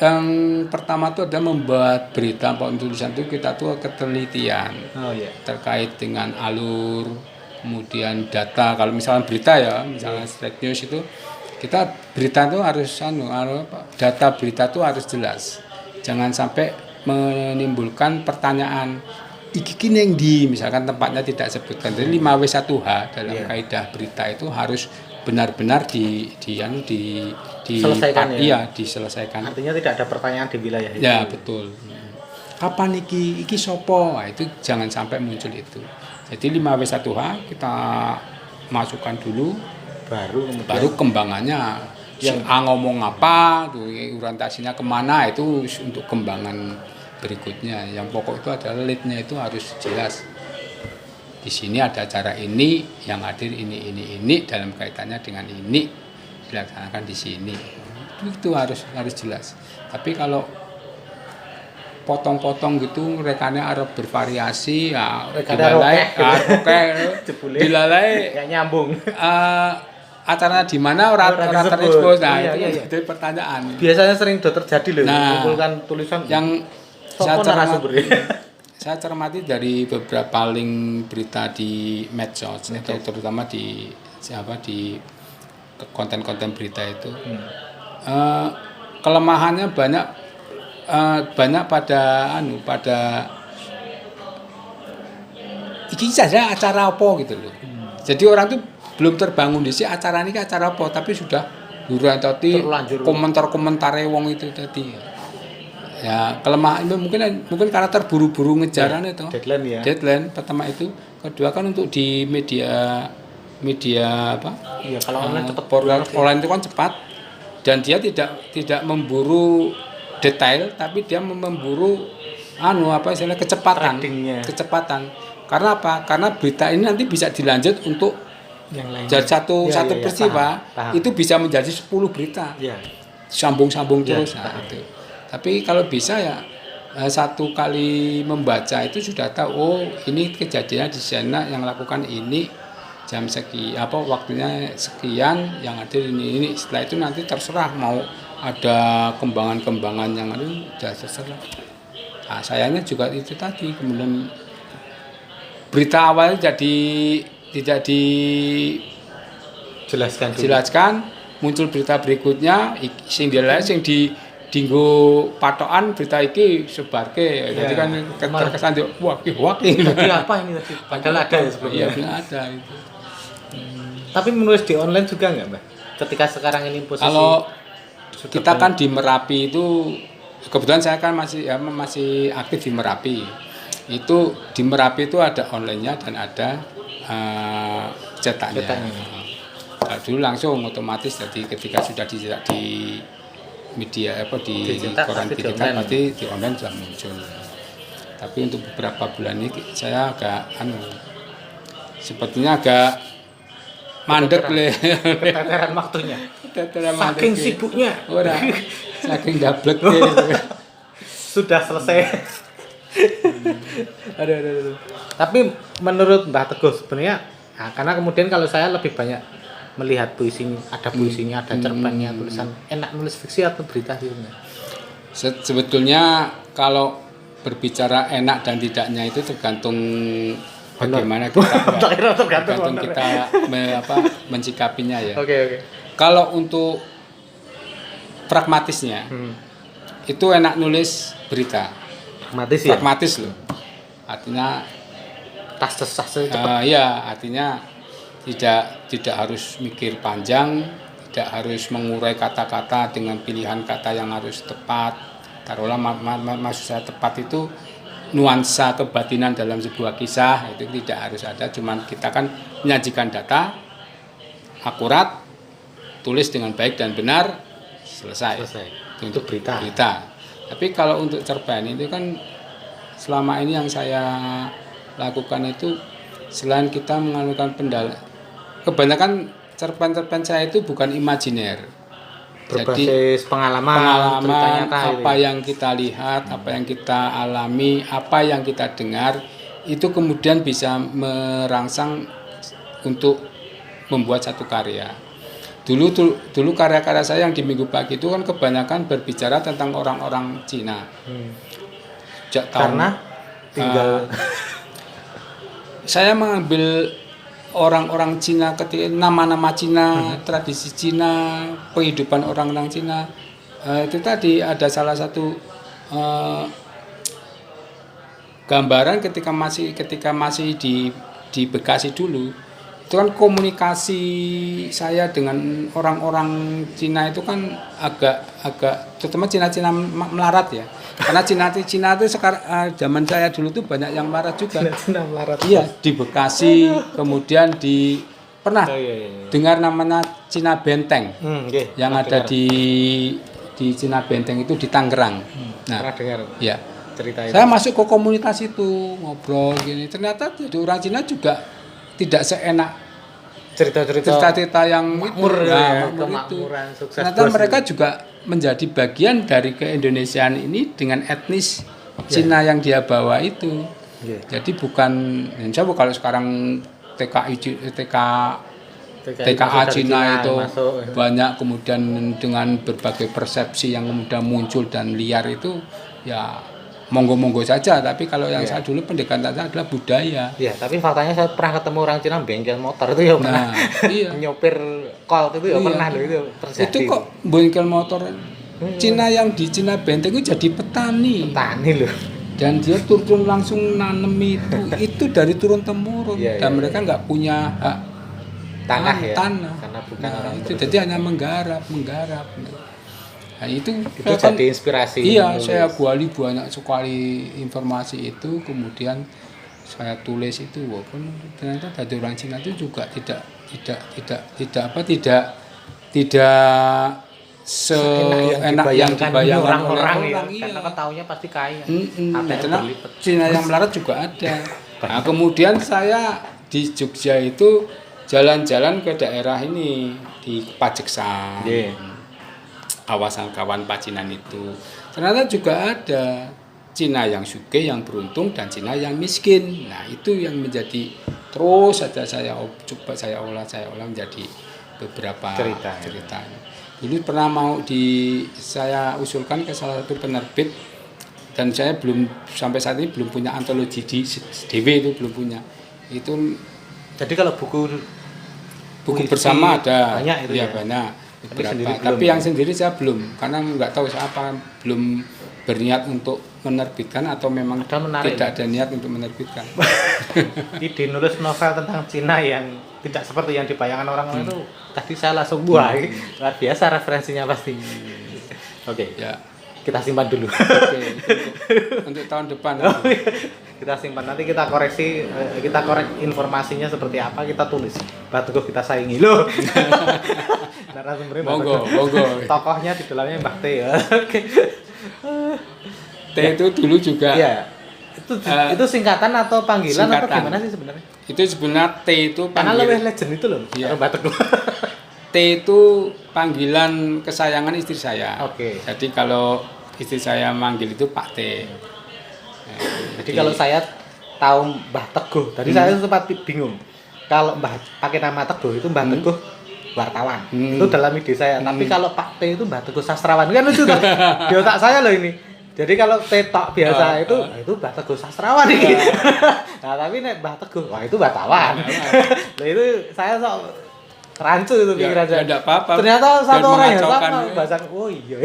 yang pertama itu ada membuat berita maupun tulisan itu kita tuh ketelitian Oh iya. terkait dengan alur, kemudian data. Kalau misalnya berita ya, misalnya straight news itu kita berita itu harus data berita itu harus jelas. Jangan sampai menimbulkan pertanyaan iki kini yang di misalkan tempatnya tidak sebutkan. Jadi 5W1H dalam kaidah berita itu harus benar-benar Selesaikan ya? Iya, diselesaikan. Artinya tidak ada pertanyaan di wilayah itu. Ya, betul. Kapan iki sopo? Nah, itu jangan sampai muncul itu. Jadi 5W1H kita masukkan dulu, baru kembangannya yang ngomong apa, tuh orientasinya kemana, itu untuk kembangan berikutnya. Yang pokok itu adalah lead-nya itu harus jelas. Di sini ada acara ini, yang hadir ini dalam kaitannya dengan ini dilaksanakan di sini. Itu harus jelas. Tapi kalau potong-potong gitu rekannya harus bervariasi ya dilalai kayak nyambung. Acaranya di mana orang terekspos. Nah, itu jadi pertanyaan. Biasanya sering terjadi loh, Nah, mengumpulkan tulisan yang saya cermati dari beberapa link berita di medsos atau terutama di konten-konten berita itu kelemahannya banyak pada iki saja acara apa gitu loh. Jadi orang tuh belum terbangun di sini acara ini acara apa, tapi sudah tadi komentar-komentare wong itu tadi. Ya kelemahan itu mungkin karena terburu-buru ngejaran itu. Deadline pertama itu. Kedua kan untuk di media apa? Iya, kalau online cepat. Online itu kan cepat dan dia tidak memburu detail, tapi dia memburu kecepatan. Karena apa? Karena berita ini nanti bisa dilanjut untuk yang lain. Jadi satu peristiwa paham. itu bisa menjadi 10 berita. Ya. Sambung terus itu. Tapi kalau bisa ya satu kali membaca itu sudah tahu, oh ini kejadian di sana yang lakukan ini jam waktunya sekian, yang ada ini. Setelah itu nanti terserah mau ada kembangan yang ada sudah terserah. Nah, sayangnya juga itu tadi kemudian berita awalnya tidak dijelaskan, muncul berita berikutnya sing di dinggo patokan berita iki sebarke. Jadi kan terkesan wah iki apa ini tadi? Padahal ada ya sebelumnya. Iya, ada itu. Tapi menulis di online juga enggak, Mbak? Ketika sekarang ini posisi kalau kita kan di Merapi itu kebetulan saya kan masih aktif di Merapi. Itu di Merapi itu ada online-nya dan ada cetaknya. Nah, dulu langsung otomatis jadi ketika sudah dicetak di media di koran digital pasti di online sudah muncul. Tapi untuk beberapa bulan ini saya agak sepertinya agak mandek keteteran waktunya. Saking sibuknya. Saking dablek Sudah selesai. Aduh. Tapi menurut Mbah Teguh sebenarnya karena kemudian kalau saya lebih banyak melihat puisinya, ada cerpennya, tulisan enak nulis fiksi atau berita sih sebenarnya? Sebetulnya kalau berbicara enak dan tidaknya itu tergantung bagaimana kita tergantung kita mensikapinya ya. Oke. Kalau untuk pragmatisnya itu enak nulis berita. Pragmatis loh. Artinya tas cepat. Ya, artinya tidak harus mikir panjang, tidak harus mengurai kata-kata dengan pilihan kata yang harus tepat. Taruhlah maksud saya tepat itu nuansa kebatinan dalam sebuah kisah itu tidak harus ada, cuman kita kan menyajikan data akurat, tulis dengan baik dan benar, selesai. Itu berita. Tapi kalau untuk cerpen itu kan selama ini yang saya lakukan itu selain kita menganukan kebanyakan cerpen saya itu bukan imajiner. Berbasis pengalaman apa yang kita lihat, apa yang kita alami, apa yang kita dengar, itu kemudian bisa merangsang untuk membuat satu karya. Dulu karya-karya saya yang di Minggu Pagi itu kan kebanyakan berbicara tentang orang-orang Cina. Karena tinggal saya mengambil orang-orang Cina, ketika nama-nama Cina, tradisi Cina, kehidupan orang-orang Cina, itu tadi ada salah satu gambaran ketika masih di Bekasi dulu, itu kan komunikasi saya dengan orang-orang Cina itu kan agak terutama Cina melarat ya. Karena Cina itu sekarang zaman saya dulu tuh banyak yang melarat juga. Cina melarat. Iya, di Bekasi, kemudian pernah dengar namanya Cina Benteng. Yang ada di Cina Benteng itu di Tangerang. Pernah dengar. Iya. Cerita itu. Saya masuk ke komunitas itu, ngobrol gini. Ternyata jadi orang Cina juga tidak seenak cerita-cerita yang makmur itu. Ternyata mereka juga menjadi bagian dari keindonesiaan ini dengan etnis Cina yang dia bawa itu. Jadi bukan, insya Allah kalau sekarang TKA Cina itu banyak, kemudian dengan berbagai persepsi yang kemudian muncul dan liar itu ya monggo-monggo saja, tapi kalau yang saya dulu pendekatan saya adalah budaya. Iya, tapi faktanya saya pernah ketemu orang Cina bengkel motor itu ya pernah. Nyopir Colt itu ya pernah loh, itu terjadi. Itu kok bengkel motor Cina yang di Cina Benteng itu jadi petani loh. Dan dia turun langsung nanem itu dari turun temurun. Dan mereka nggak punya hak tanah. Karena bukan orang itu. Jadi hanya menggarap. Nah, itu jadi inspirasi. Iya, saya gali banyak sekali informasi itu, kemudian saya tulis itu, walaupun ternyata dari orang Cina itu juga tidak seenak yang dibayangkan orang-orang ya. Karena kan taunya pasti kaya. Karena Cina yang melarat juga ada. Nah, kemudian saya di Jogja itu jalan-jalan ke daerah ini di Pajeksan. Kawasan kawan Pacinan itu ternyata juga ada Cina yang sugih, yang beruntung, dan Cina yang miskin. Nah, itu yang menjadi terus saja saya olah menjadi beberapa cerita. Dulu pernah saya usulkan ke salah satu penerbit, dan saya sampai saat ini belum punya antologi di DW, itu belum punya. Itu jadi kalau buku bersama ada banyak itu ya? Banyak beberapa, tapi yang sendiri saya belum, karena nggak tahu siapa, belum berniat untuk menerbitkan atau memang tidak ada niat untuk menerbitkan. Ide nulis novel tentang Cina yang tidak seperti yang dibayangkan orang itu tadi saya langsung luar biasa referensinya pasti. Oke. Ya. Kita simpan dulu. Untuk tahun depan. Kita simpan, nanti kita korek informasinya seperti apa, kita tulis. Mbah Teguh kita saingi loh. Narasumbernya monggo. Tokohnya di dalamnya Mbah T ya. T itu dulu juga. Iya. Itu singkatan atau panggilan atau gimana sih sebenarnya? Itu sebenarnya T itu panggilan. Karena lebih legend itu loh. Iya. Mbah Teguh. T itu panggilan kesayangan istri saya. Jadi kalau istri saya manggil itu Pak T. Jadi kalau saya tahu Mbah Teguh, tadi saya sempat bingung. Kalau Mbah pakai nama Teguh itu Mbah Teguh wartawan. Itu dalam ide saya. Tapi kalau Pak T itu Mbah Teguh sastrawan kan lucu tuh. Di otak saya loh ini. Jadi kalau T tok biasa itu Mbah Teguh sastrawan ini. Nah, tapi nek Mbah Teguh, wah itu wartawan. Nah, itu saya sok rancu itu pikiran saya. Enggak apa-apa. Ternyata satu orang yang sama ya. bahasan. Oh iya.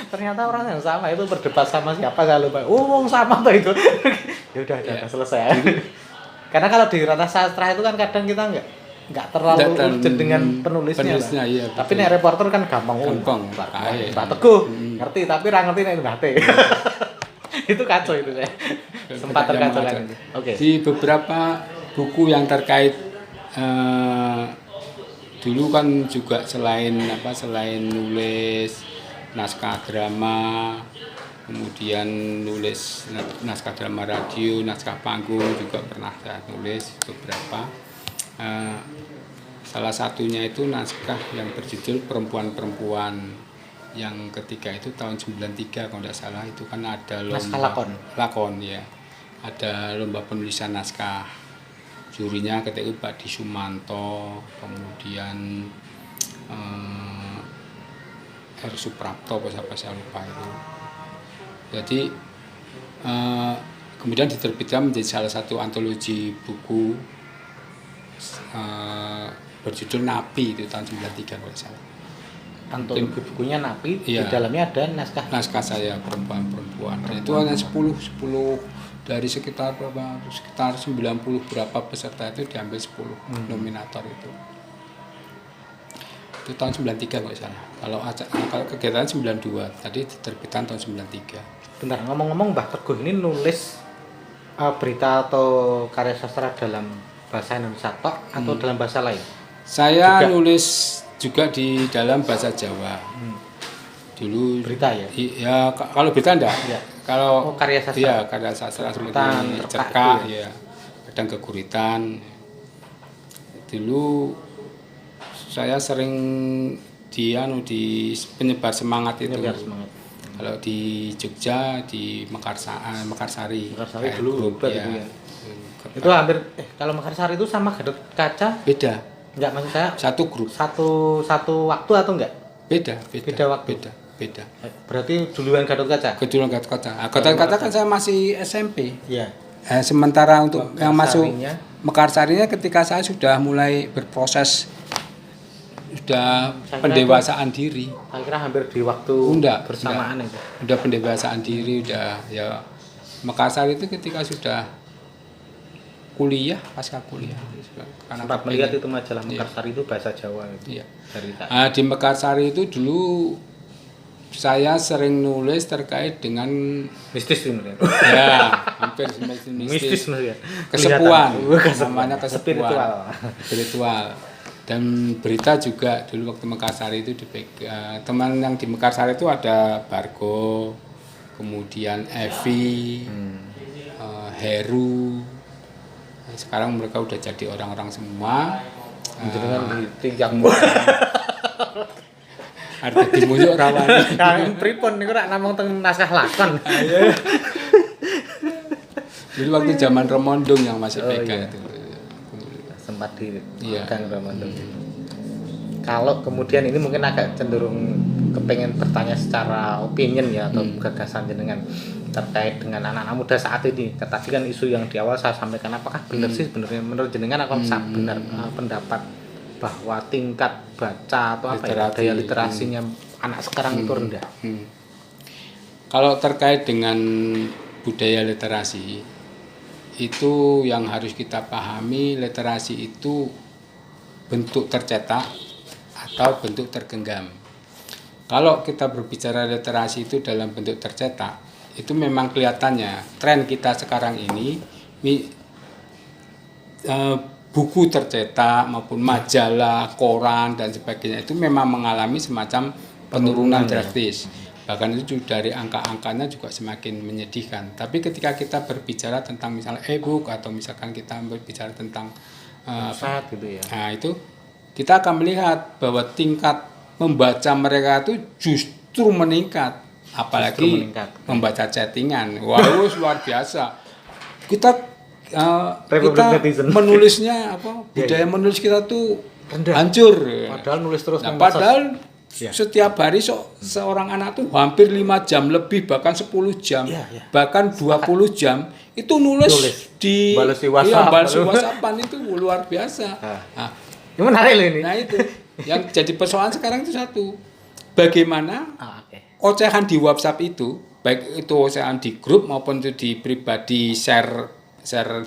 Ternyata orang yang sama itu berdebat sama siapa saya lupa. Oh, sama tuh itu. Ya udah selesai. Karena kalau di ranah sastra itu kan kadang kita enggak terlalu urgent dengan penulisnya. Iya, tapi nek reporter kan gampang. Mbah Teguh ngerti tapi ra ngerti nek Mbah T. Itu kacau itu saya. Sempat terkacau kan itu. Oke. Di beberapa buku yang terkait dulu kan juga selain nulis naskah drama, kemudian nulis naskah drama radio, naskah panggung juga pernah saya tulis beberapa. Salah satunya itu naskah yang berjudul Perempuan-Perempuan yang ketiga itu tahun 93 kalau tidak salah, itu kan ada lomba lakon ya, ada lomba penulisan naskah. Jurinya ketika itu Pak Di Sumanto, kemudian R. Suprapto, siapa saya lupa itu. Jadi kemudian diterbitkan menjadi salah satu antologi buku berjudul Napi itu tahun 93 kalau salah. Antologi bukunya Napi, iya. Di dalamnya ada naskah saya Perempuan-Perempuan. Dan itu hanya 10 dari sekitar 90 berapa peserta itu diambil 10 nominator itu. Itu tahun 93 kalau salah. Kalau kegiatan 92, tadi diterbitkan tahun 93. Bentar, ngomong-ngomong Mbah Teguh ini nulis berita atau karya sastra dalam bahasa Indonesia tok atau dalam bahasa lain? Saya nulis juga di dalam bahasa Jawa. Dulu berita ya? Iya, kalau berita enggak. Ya. Kalau karya sastra. Iya, karya sastra seperti cerkah ya. Kadang keguritan. Dulu saya sering di penyebar semangat itu. Semangat. Kalau di Jogja di Mekarsari dulu ya. Itu hampir kalau Mekarsari itu sama Gatot Kaca? Beda. Enggak, maksud saya satu grup. Satu waktu atau enggak? Beda waktu. Beda. Berarti duluan Gatot Kaca? Duluan Gatot Kaca. Gatot Kaca kan saya masih SMP. Iya. Sementara untuk yang masuk Mekarsarinya ketika saya sudah mulai berproses, sudah pendewasaan diri. Saya kira hampir di waktu bersamaan itu. Udah pendewasaan diri, udah ya. Mekarsari itu ketika sudah pasca kuliah. Sempat melihat itu majalah Mekarsari itu bahasa Jawa itu. Iya. Di Mekarsari itu dulu saya sering nulis terkait dengan mistis ini. Ya, hampir mistis. Kesepuan. Namanya kesepuan. Spiritual. Dan berita juga dulu waktu Mekarsari itu teman yang di Mekarsari itu ada Bargo, kemudian Evi, Heru. Sekarang mereka udah jadi orang-orang semua. Dengan tingkat arti dimujuk rawani. Kang pripun niku rak namung teng naskah lakon. Jadi waktu zaman Remondong yang masih pegang itu. Sempat di Kang Remondong. Kalau kemudian ini mungkin agak cenderung kepengen bertanya secara opinion ya atau gagasan jenengan terkait dengan anak-anak muda saat ini. Tadi kan isu yang di awal saya sampaikan, apakah benar sih sebenarnya menurut jenengan apa benar pendapat bahwa tingkat baca atau daya literasinya anak sekarang itu rendah? Kalau terkait dengan budaya literasi itu yang harus kita pahami, literasi itu bentuk tercetak atau bentuk tergenggam. Kalau kita berbicara literasi itu dalam bentuk tercetak, itu memang kelihatannya tren kita sekarang ini buku tercetak maupun majalah, koran dan sebagainya itu memang mengalami semacam penurunan drastis. Bahkan itu dari angka-angkanya juga semakin menyedihkan. Tapi ketika kita berbicara tentang misalnya e-book atau misalkan kita berbicara tentang gitu ya. Nah, itu kita akan melihat bahwa tingkat membaca mereka itu justru meningkat, apalagi membaca chattingan. Wah, luar biasa. Kita menulisnya budaya menulis kita tuh rendah. Hancur. Padahal nulis terus. Nah, padahal Ya. setiap hari seorang anak tuh hampir 5 jam lebih, bahkan 10 jam, bahkan 20 jam itu nulis di balesi WhatsApp. balesi WhatsAppan itu luar biasa. Nah, ini menarik loh ini. nah itu yang jadi persoalan sekarang itu satu. Bagaimana ocehan di WhatsApp itu, baik itu ocehan di grup maupun itu di pribadi share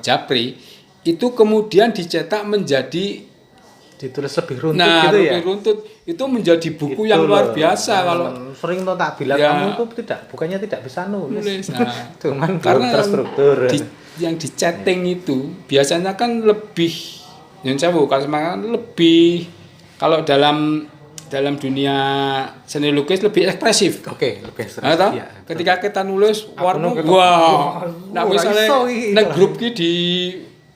japri, itu kemudian dicetak menjadi ditulis lebih runtut gitu ya. Lebih runtut itu menjadi buku yang luar biasa. Kalau sering tuh tak bilang kamu tuh bukannya tidak bisa nulis. Nah, cuman karena terstruktur. Yang di chatting itu biasanya kan lebih lebih kalau dalam dunia seni lukis lebih ekspresif. Oke, lebih ekspresif. Nah, ya, ketika kita nulis warna nah misalnya nek grup ki di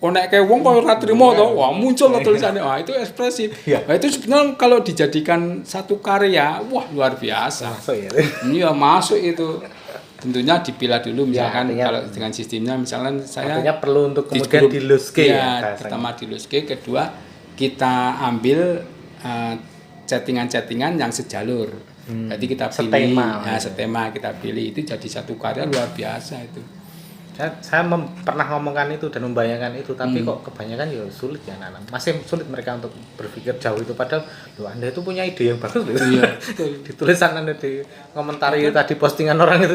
onek kayak wong kok ora trimo to, wah muncul tulisannya. Wah, itu ekspresif. Nah, itu sebenarnya kalau dijadikan satu karya, wah luar biasa. Masuk ya. Iya, masuk itu. Tentunya dipilah dulu misalkan kalau dengan sistemnya misalkan saya artinya perlu untuk kemudian diluske pertama diluske, kedua kita ambil chattingan yang sejalur. Jadi kita pilih setema kita pilih, itu jadi satu karya luar biasa itu. Saya pernah ngomongkan itu dan membayangkan itu, tapi kok kebanyakan ya sulit ya anak-anak. Masih sulit mereka untuk berpikir jauh itu, padahal loh, Anda itu punya ide yang bagus loh. Iya, ditulisan Anda di komentari tadi postingan orang itu.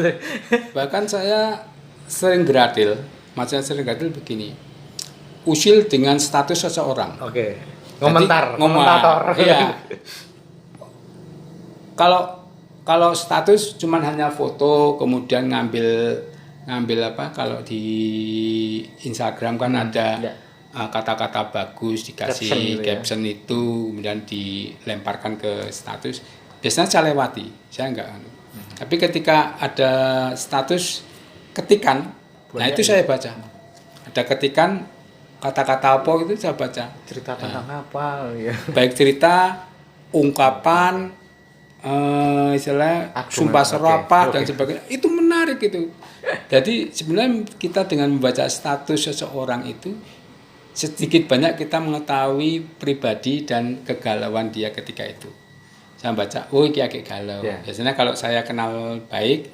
Bahkan saya sering gratil, maksudnya sering gratil begini. Usil dengan status seseorang. Oke. Komentator. Iya. Kalau status cuman hanya foto kemudian ngambil apa, kalau di Instagram kan ada kata-kata bagus dikasih caption itu kemudian dilemparkan ke status, biasanya saya lewati, saya enggak. Tapi ketika ada status ketikan, nah itu saya baca. Ada ketikan kata-kata apa itu saya baca. Cerita tentang apa ya? Baik cerita, ungkapan, istilah sumpah serapah dan sebagainya, itu menarik itu. Jadi sebenarnya kita dengan membaca status seseorang itu sedikit banyak kita mengetahui pribadi dan kegalauan dia ketika itu. Saya baca, oh ini agak galau. Biasanya kalau saya kenal baik,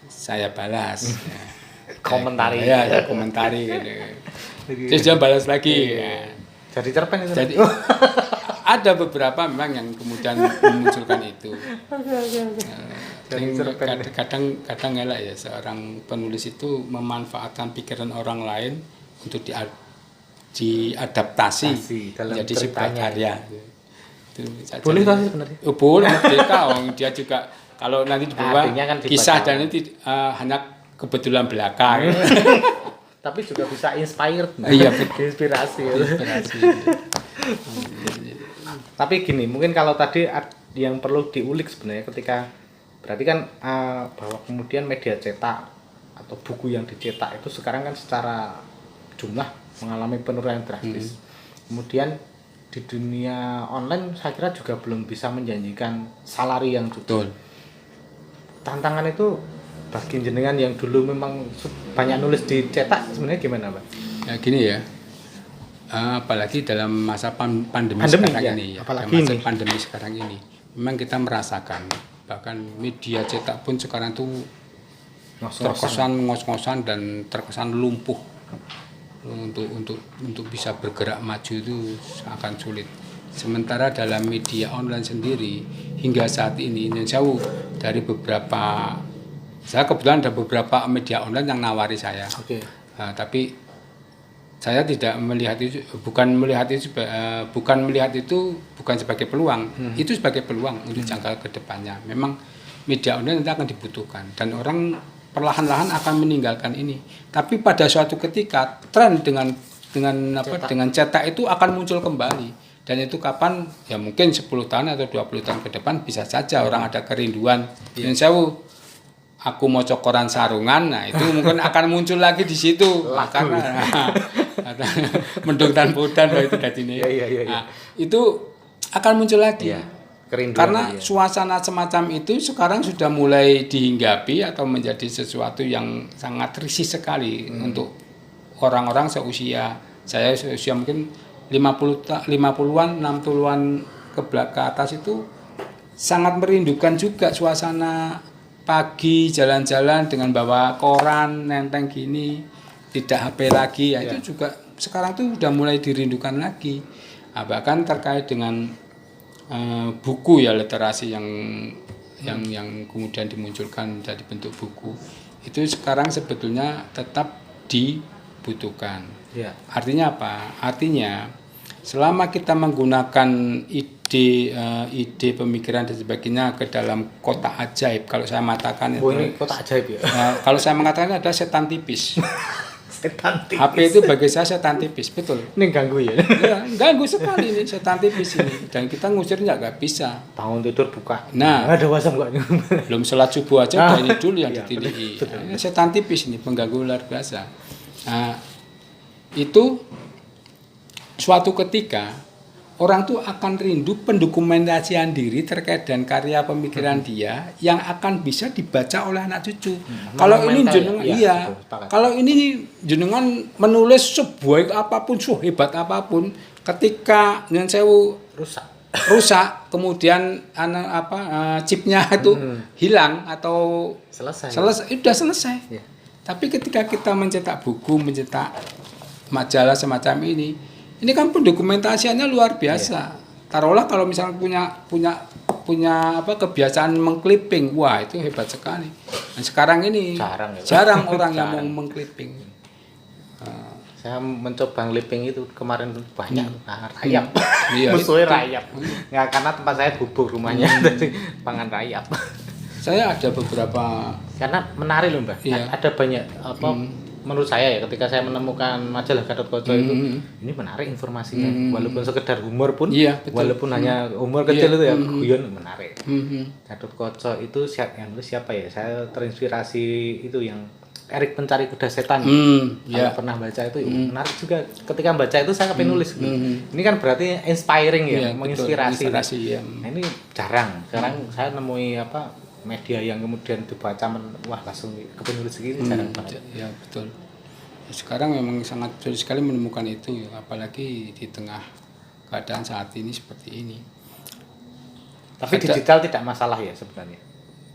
saya balas. Komentari. Saya komentari gitu. Terus dia balas lagi. Jadi cerpen itu. Jadi ada beberapa memang yang kemudian memunculkan itu. Kadang ngelak ya, seorang penulis itu memanfaatkan pikiran orang lain untuk diadaptasi menjadi sebuah karya. Boleh kan sebenarnya? Boleh, merdeka. Dia juga kalau nanti dibawa kan kisah dan nanti hanya kebetulan belaka. Tapi juga bisa inspired. Iya, inspirasi. Tapi gini, mungkin kalau tadi yang perlu diulik sebenarnya ketika berarti kan bahwa kemudian media cetak atau buku yang dicetak itu sekarang kan secara jumlah mengalami penurunan drastis. Kemudian di dunia online saya kira juga belum bisa menjanjikan salary yang cukup. Tantangan itu bagi jenengan yang dulu memang banyak nulis dicetak sebenarnya gimana, Pak? Ya gini ya. Apalagi dalam masa pandemi sekarang ini ya. Pandemi sekarang ini memang kita merasakan bahkan media cetak pun sekarang tuh terkesan ngos-ngosan dan terkesan lumpuh. Untuk bisa bergerak maju itu akan sulit. Sementara dalam media online sendiri hingga saat ini jauh dari saya kebetulan ada beberapa media online yang nawari saya. Tapi saya tidak melihat itu, bukan melihat itu bukan sebagai peluang, itu sebagai peluang untuk jangka ke depannya. Memang media online nanti akan dibutuhkan dan orang perlahan-lahan akan meninggalkan ini. Tapi pada suatu ketika tren dengan cetak itu akan muncul kembali. Dan itu kapan? Ya mungkin 10 tahun atau 20 tahun ke depan bisa saja orang ada kerinduan. Dan aku mau koran sarungan, nah itu mungkin akan muncul lagi di situ. Karena mendung dan pudan itu tadinya. Itu akan muncul lagi. Karena suasana semacam itu sekarang sudah mulai dihinggapi atau menjadi sesuatu yang sangat risih sekali untuk orang-orang seusia saya, mungkin 50-an 60-an ke atas itu sangat merindukan juga suasana pagi jalan-jalan dengan bawa koran nenteng gini, tidak HP lagi ya, itu juga sekarang tuh udah mulai dirindukan lagi. Nah, bahkan terkait dengan buku ya, literasi yang kemudian dimunculkan dari bentuk buku itu sekarang sebetulnya tetap dibutuhkan. Artinya apa? Artinya selama kita menggunakan ide pemikiran dan sebagainya ke dalam kotak ajaib, kalau saya mengatakan itu kotak ajaib ya. Kalau saya mengatakan ada setan tipis. Setan tipis. HP itu bagi saya setan tipis, betul. Ini ganggu ya. Ya, ganggu sekali ini setan tipis ini, dan kita ngusirnya nggak bisa. Bangun tidur buka. Nah, ada WhatsApp enggak? belum sholat subuh aja udah ini dulu yang ditindih. Setan tipis ini pengganggu luar biasa. Nah, itu suatu ketika orang tuh akan rindu pendokumentasian diri terkait dengan karya pemikiran dia yang akan bisa dibaca oleh anak cucu. Kalau ini jenengan kalau ini jenengan menulis sebuah apapun, sehebat apapun, ketika nyen sewu rusak, kemudian chipnya itu hilang atau selesai sudah selesai. Ya. Tapi ketika kita mencetak buku, mencetak majalah semacam ini kan pendokumentasiannya luar biasa. Taruhlah kalau misalnya punya kebiasaan mengclipping, wah itu hebat sekali. Dan sekarang ini jarang orang yang mau mengclipping. Saya mencoba clipping itu kemarin banyak rayap. Musuhnya rayap. Ya karena tempat saya gubuk rumahnya dari pangan rayap. Saya ada beberapa, karena menarik loh Mbak. Ada banyak menurut saya ya, ketika saya menemukan majalah Gatotkaca itu, ini menarik informasinya, walaupun sekedar humor pun, walaupun hanya humor kecil itu ya, guyon menarik. Gatotkaca itu siapa ya? Saya terinspirasi itu yang Erik Pencari Kuda Setan. Kalau pernah baca itu menarik juga. Ketika baca itu saya pengen nulis. Ini kan berarti inspiring ya, menginspirasi. Nah, ini jarang. Sekarang saya nemui media yang kemudian dibaca wah langsung ke penulis segini jarang banget. Ya betul. Sekarang memang sangat sulit sekali menemukan itu, apalagi di tengah keadaan saat ini seperti ini. Tapi digital tidak masalah ya sebenarnya.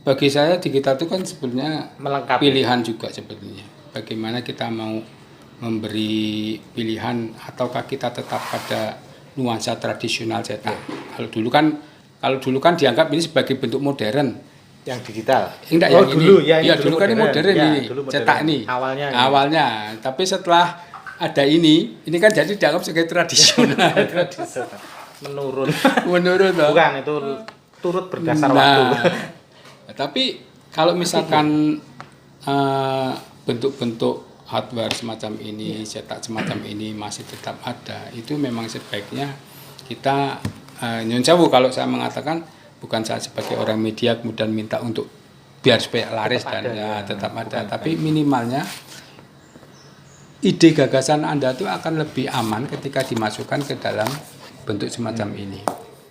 Bagi saya digital itu kan sebenarnya melengkapi pilihan juga sebetulnya. Bagaimana kita mau memberi pilihan ataukah kita tetap pada nuansa tradisional cetak. Kalau dulu kan dianggap ini sebagai bentuk modern. Yang digital. Enggak, yang dulu ini. Ya, dulu kan ini modern ini. Cetak ini. Awalnya. Tapi setelah ada ini kan jadi dianggap sebagai tradisional. Menurun toh. Bukan, itu turut berdasar waktu. Tapi kalau misalkan bentuk-bentuk hardware semacam ini, cetak semacam ini masih tetap ada, itu memang sebaiknya kita nyun sewu kalau saya mengatakan, bukan saya sebagai orang media kemudian minta untuk biar supaya laris tetap dan ada, tetap ada, tapi minimalnya ide gagasan Anda itu akan lebih aman ketika dimasukkan ke dalam bentuk semacam ini.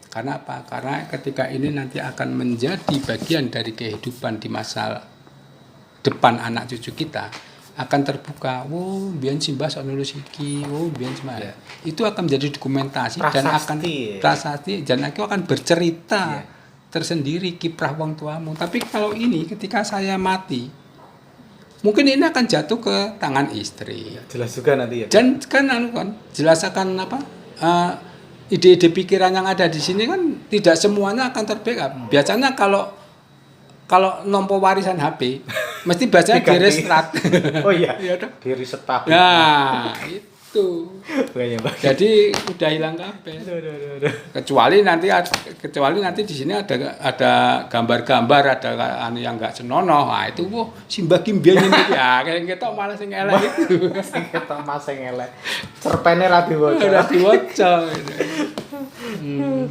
Karena apa? Karena ketika ini nanti akan menjadi bagian dari kehidupan di masa depan anak cucu kita, akan terbuka. Oh, biyen simbah sak nulis iki. Oh, biyen simbah. Itu akan menjadi dokumentasi dan akan prasasti dan akan bercerita tersendiri kiprah wong tuamu. Tapi kalau ini ketika saya mati, mungkin ini akan jatuh ke tangan istri. Jelas juga nanti ya. Dan kan jelas akan ide-ide pikiran yang ada di sini kan tidak semuanya akan terbackup. Biasanya kalau nompo warisan HP mesti bacanya di restart. Oh iya. Di restart. Nah, itu. Jadi udah hilang kabeh. Kecuali nanti di sini ada gambar-gambar, ada yang enggak senonoh. Nah, itu simbah kimbian ini ya, kayak kita malah sing elek itu. Sing ketok mas sing elek. Cerpene ra diwaca.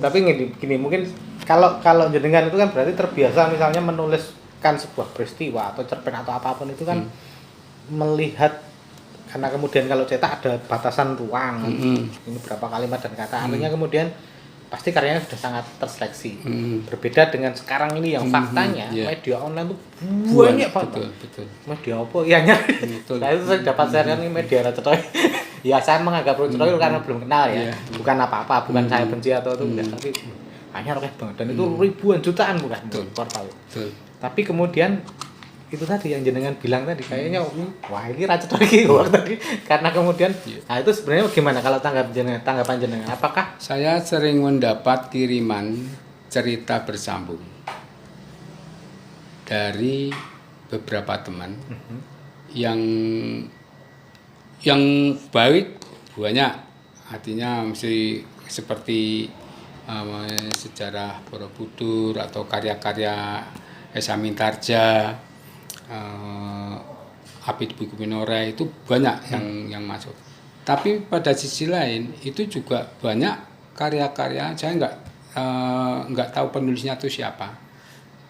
Tapi gini, mungkin kalau jenengan itu kan berarti terbiasa misalnya menuliskan sebuah peristiwa atau cerpen atau apapun itu kan melihat, karena kemudian kalau cetak ada batasan ruang, ini berapa kalimat dan kata, artinya kemudian pasti karyanya sudah sangat terseleksi. Berbeda dengan sekarang ini yang faktanya media online tuh banyak banget. Betul. Media apa? Iya nyari. Saya itu dapat share ini media Racotoy. Ya saya menganggap Royal karena belum kenal ya. Iya. Bukan apa-apa, bukan saya benci atau itu enggak, tapi hanya akeh banget dan itu ribuan jutaan bukan Betul. portal. Betul. Tapi kemudian itu tadi yang jenengan bilang tadi kayaknya wah ini racun lagi tadi karena kemudian nah itu sebenarnya gimana kalau tanggapan jenengan apakah Saya sering mendapat kiriman cerita bersambung dari beberapa teman yang baik banyak, artinya mesti seperti sejarah Borobudur atau karya-karya Esa Mintarja, Apit Bukuminore itu banyak yang masuk. Tapi pada sisi lain itu juga banyak karya-karya saya nggak tahu penulisnya itu siapa,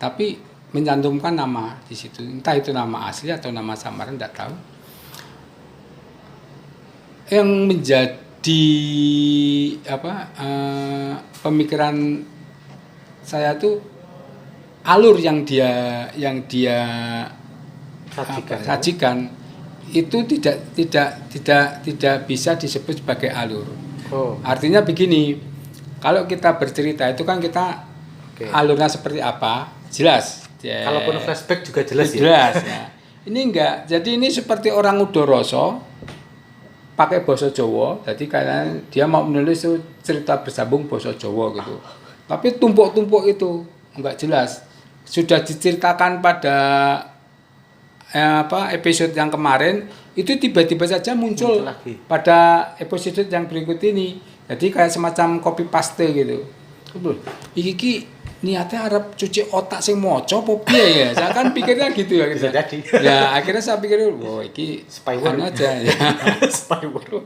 tapi mencantumkan nama di situ, entah itu nama asli atau nama samaran nggak tahu. Yang menjadi pemikiran saya tuh alur yang dia sajikan itu tidak bisa disebut sebagai alur. Artinya begini, kalau kita bercerita itu kan kita alurnya seperti apa jelas. Kalaupun flashback juga jelas ya. Jelas. Ya. Ini enggak. Jadi ini seperti orang Udoroso pakai basa Jawa. Jadi karena dia mau menulis cerita bersambung basa Jawa gitu. Tapi tumpuk-tumpuk itu enggak jelas. Sudah diceritakan pada episode yang kemarin itu tiba-tiba saja muncul lagi pada episode yang berikut ini. Jadi kayak semacam copy paste gitu. Iki niatnya Arab cuci otak sing moco apa piye ya? Saya kan pikirnya gitu ya. Bisa jadi. Ya akhirnya saya pikir, wah iki spyware aja ya. spyware.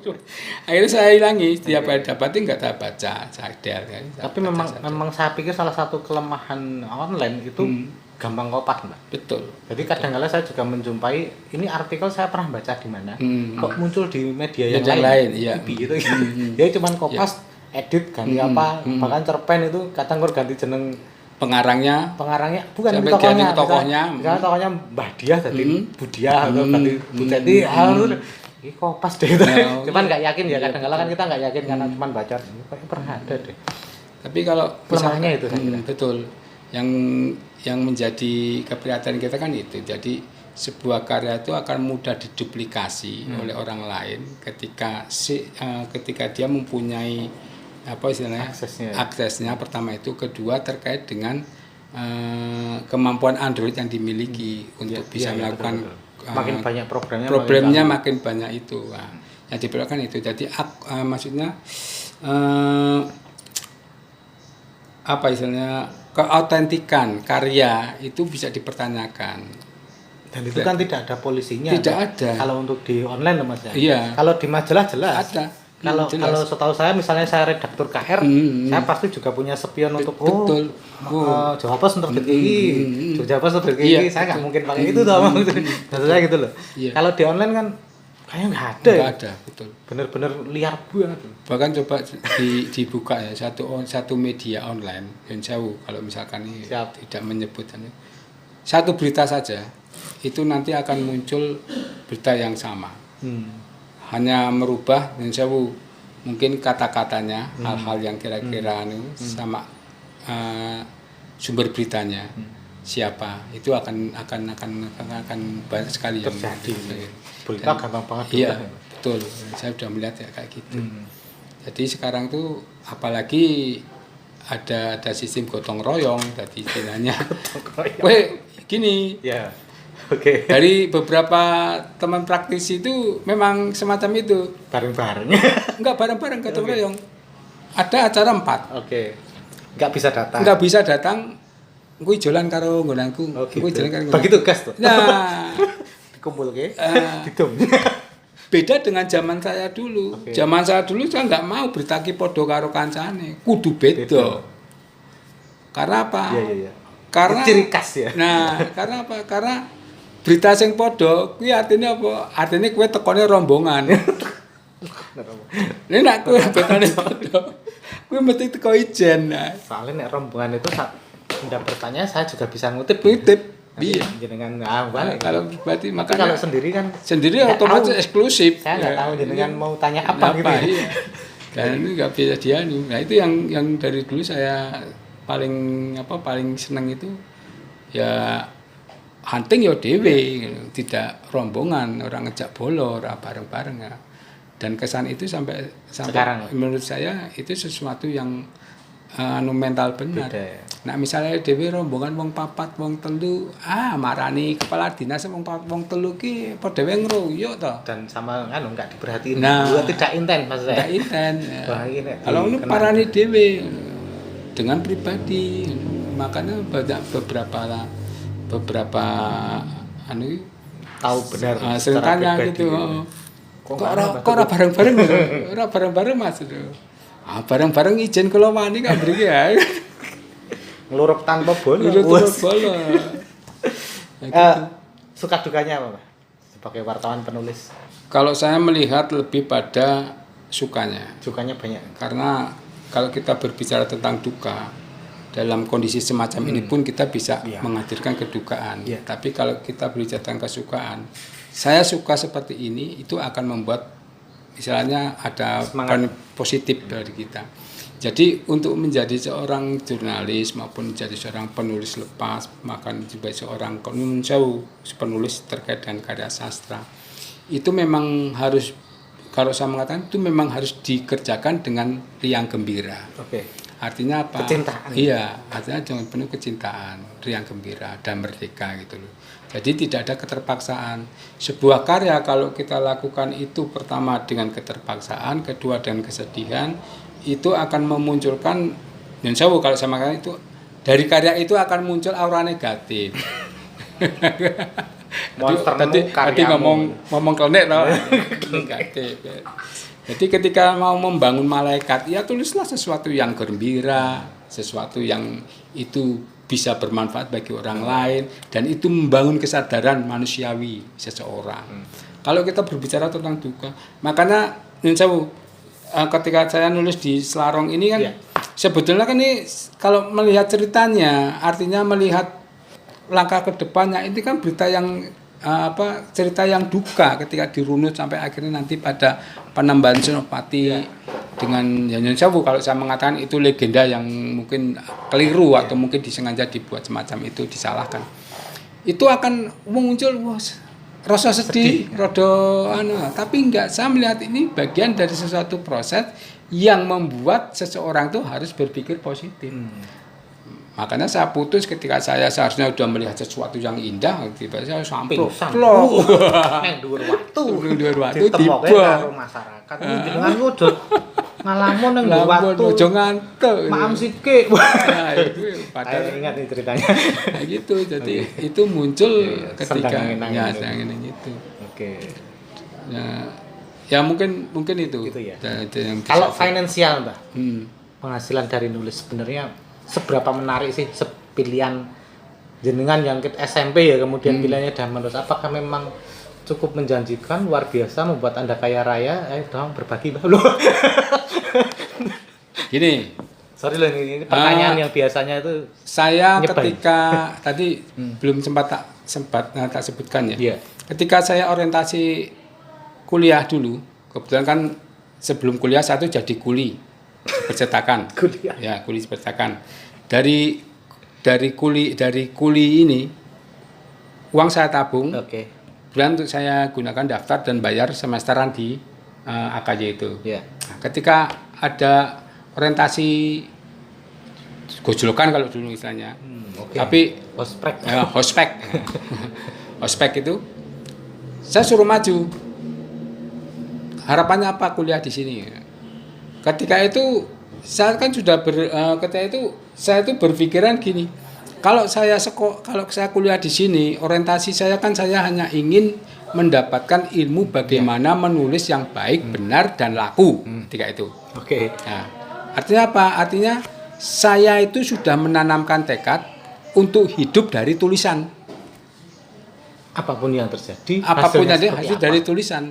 Akhirnya saya hilangi, setiap dapatin nggak saya baca, sadar kan. Tapi memang saya pikir salah satu kelemahan online itu gampang kopas, Mbak. Betul. Jadi kadang-kala saya juga menjumpai ini artikel saya pernah baca di mana, kok muncul di media yang lain. Iya. Gitu. Dia cuma kopas, edit ganti bahkan cerpen itu kadang ganti jeneng pengarangnya bukan sampai tokohnya. Misalnya tokohnya Mbah Diah jadi Budia atau ganti Bujeti ini kopas deh itu. Cuman nggak yakin ya kadang-kala kan kita nggak yakin karena cuma baca kayaknya pernah ada deh. Tapi kalau kelemahannya itu saya kira. Betul. Yang menjadi keprihatinan kita kan itu. Jadi sebuah karya itu akan mudah diduplikasi oleh orang lain ketika dia mempunyai aksesnya pertama itu, kedua terkait dengan kemampuan Android yang dimiliki untuk bisa melakukan betul. Makin banyak problemnya makin banyak itu. Nah, yang diperlukan itu. Jadi maksudnya keautentikan karya itu bisa dipertanyakan. Dan itu kan tidak ada polisinya. Tidak ada. Kalau untuk di online Mas ya. Iya. Kalau di majalah jelas. Ada. Kalau setahu saya misalnya saya redaktur KR, saya pasti juga punya spion untuk betul. Jawa Pos untuk iki, Jawa Pos untuk iki. Saya nggak mungkin pakai itu toh. Maksud saya gitu loh. Iya. Kalau di online kan kayaknya nggak ada. Nggak ada, betul. Bener-bener liar banget. Bahkan coba dibuka ya satu media online yang jauh kalau misalkan ini tidak menyebutkan satu berita saja itu nanti akan muncul berita yang sama. Hanya merubah dan jauh mungkin kata-katanya, hal-hal yang kira-kira sama sumber beritanya siapa itu akan banyak sekali yang terjadi. Berita gampang banget. Iya, betul. Saya sudah melihat ya kayak gitu. Jadi sekarang tuh apalagi ada sistem gotong royong tadi istilahnya. Gini. Ya. Oke. Dari beberapa teman praktisi itu memang semacam itu. Bareng-bareng. Enggak bareng-bareng gotong royong. Ada acara 4. Oke. Enggak bisa datang. Kuwi jalan karo nggonanku. Kuwi jalan karo. Bagi tugas tuh. Nah, dikumpulke. Didom. Beda dengan zaman saya dulu. Okay. Zaman saya dulu saya nggak mau bertaki podo karo kancane. Kudu beda. Karena apa? Iya. Karena ciri khas ya. Nah, karena apa? Karena berita sing podo kuwi artinya apa? Artinya kowe tekone rombongan. Nek nak kowe betane podo. Kowe mesti teko ijen. Nah. Soalnya nek rombongan itu tidak bertanya saya juga bisa ngutip. Iya. Jenengan Nah, kalau pribadi tapi makanya kalau sendiri kan sendiri nggak otomatis tahu. eksklusif. Saya nggak Ya. tahu jenengan mau tanya apa gitu. Ya. Iya. Dan itu nggak bisa dianu. Nah itu yang dari dulu saya paling seneng itu ya hunting ya dewe, tidak rombongan, orang ngejak bolor, bareng-bareng ya. Dan kesan itu sampai Sekarang? menurut saya itu sesuatu yang mental benar. Beda ya. Nah misalnya dewe rombongan wong papat wong telu, marani kepala dinas wong papat wong telu ki padha dewe ngeroyok to. Dan sama nggak diperhatiin. Nah, tidak intens maksud saya. Tidak intens. Ya. Wah, ini Kalau ini kena. parani dewe dengan pribadi, makanya banyak beberapa Tahu benar sering secara tanya pribadi. gitu. Kok Kok ora bareng-bareng? Ora bareng-bareng Mas. Bareng-bareng ijen kula wani kan mriki ya. Ngelurup tanpa bola. Terus bola. Suka dukanya apa, Pak? Sebagai wartawan penulis. Kalau saya melihat lebih pada sukanya. Sukanya banyak. Karena kalau kita berbicara tentang duka, dalam kondisi semacam ini pun kita bisa menghadirkan kedukaan. Iya. Tapi kalau kita berbicara tentang kesukaan, saya suka seperti ini, itu akan membuat misalnya ada Semangat. positif dari kita. Jadi untuk menjadi seorang jurnalis maupun menjadi seorang penulis lepas, bahkan juga seorang penulis terkait dengan karya sastra, itu memang harus, kalau saya mengatakan itu memang harus dikerjakan dengan riang gembira. Oke. Artinya apa? Kecintaan. Iya, artinya jangan penuh kecintaan, riang gembira dan merdeka gitu loh. Jadi tidak ada keterpaksaan. Sebuah karya kalau kita lakukan itu pertama dengan keterpaksaan, kedua dengan kesedihan, itu akan memunculkan, dan saya kalau sama kalian itu dari karya itu akan muncul aura negatif. Tadi ngomong klenik loh. Negatif. Jadi ketika mau membangun malaikat, ya tulislah sesuatu yang gembira, sesuatu yang itu bisa bermanfaat bagi orang lain, dan itu membangun kesadaran manusiawi seseorang. Kalau kita berbicara tentang duka, makanya ketika saya nulis di Selarong ini kan, sebetulnya kan ini kalau melihat ceritanya, artinya melihat langkah ke depannya, ini kan berita yang cerita yang duka ketika dirunut sampai akhirnya nanti pada penambahan Senopati dengan Nyanyian Sewu. Kalau saya mengatakan itu legenda yang mungkin keliru atau mungkin disengaja dibuat semacam itu, disalahkan, itu akan muncul rasa sedih. Tapi enggak, saya melihat ini bagian dari sesuatu proses yang membuat seseorang itu harus berpikir positif. Makanya saya putus ketika saya seharusnya sudah melihat sesuatu yang indah, tiba-tiba saya samplok. Neng dhuwur watu. Dhuwur watu ditemokke tiba. karo masyarakat. Jenengan ojo ngalamun nang dhuwur watu. Ojo ngantuk. Maam sithik. Nah, itu Saya padahal ingat nih ceritanya. nah, gitu. Jadi itu muncul ketika Sendang-sendang itu. Oke. Ya mungkin itu. Gitu ya. Yang Kalau finansial, Mbak, Hmm. penghasilan dari nulis sebenarnya seberapa menarik sih pilihan jenengan yang SMP ya, kemudian pilihannya dah menerus, apakah memang cukup menjanjikan, luar biasa, membuat Anda kaya raya? Dong berbagi, Mbak. Gini, Sorry loh, ini pertanyaan yang biasanya itu saya nyebai. ketika tadi belum tak sebutkan ya. Iya. Ketika saya orientasi kuliah dulu, kebetulan kan sebelum kuliah saya tuh jadi kuli percetakan. Kuliah. Ya, kuli percetakan. Dari kuli ini uang saya tabung. Oke. Bulan untuk saya gunakan daftar dan bayar semesteran di AKJ itu. Iya. Nah, ketika ada orientasi gojlokan kalau dulu istilahnya. Oke. Tapi Ospek. hospek. Hospek itu saya suruh maju. Harapannya apa kuliah di sini? Ketika itu saya kan sudah ketika itu saya itu berpikiran gini. Kalau saya kuliah di sini, orientasi saya kan saya hanya ingin mendapatkan ilmu bagaimana menulis yang baik, benar dan laku ketika itu. Oke. Nah, artinya apa? Artinya saya itu sudah menanamkan tekad untuk hidup dari tulisan. Apapun yang terjadi, Apapun yang hasilnya hasil seperti dari apa? tulisan.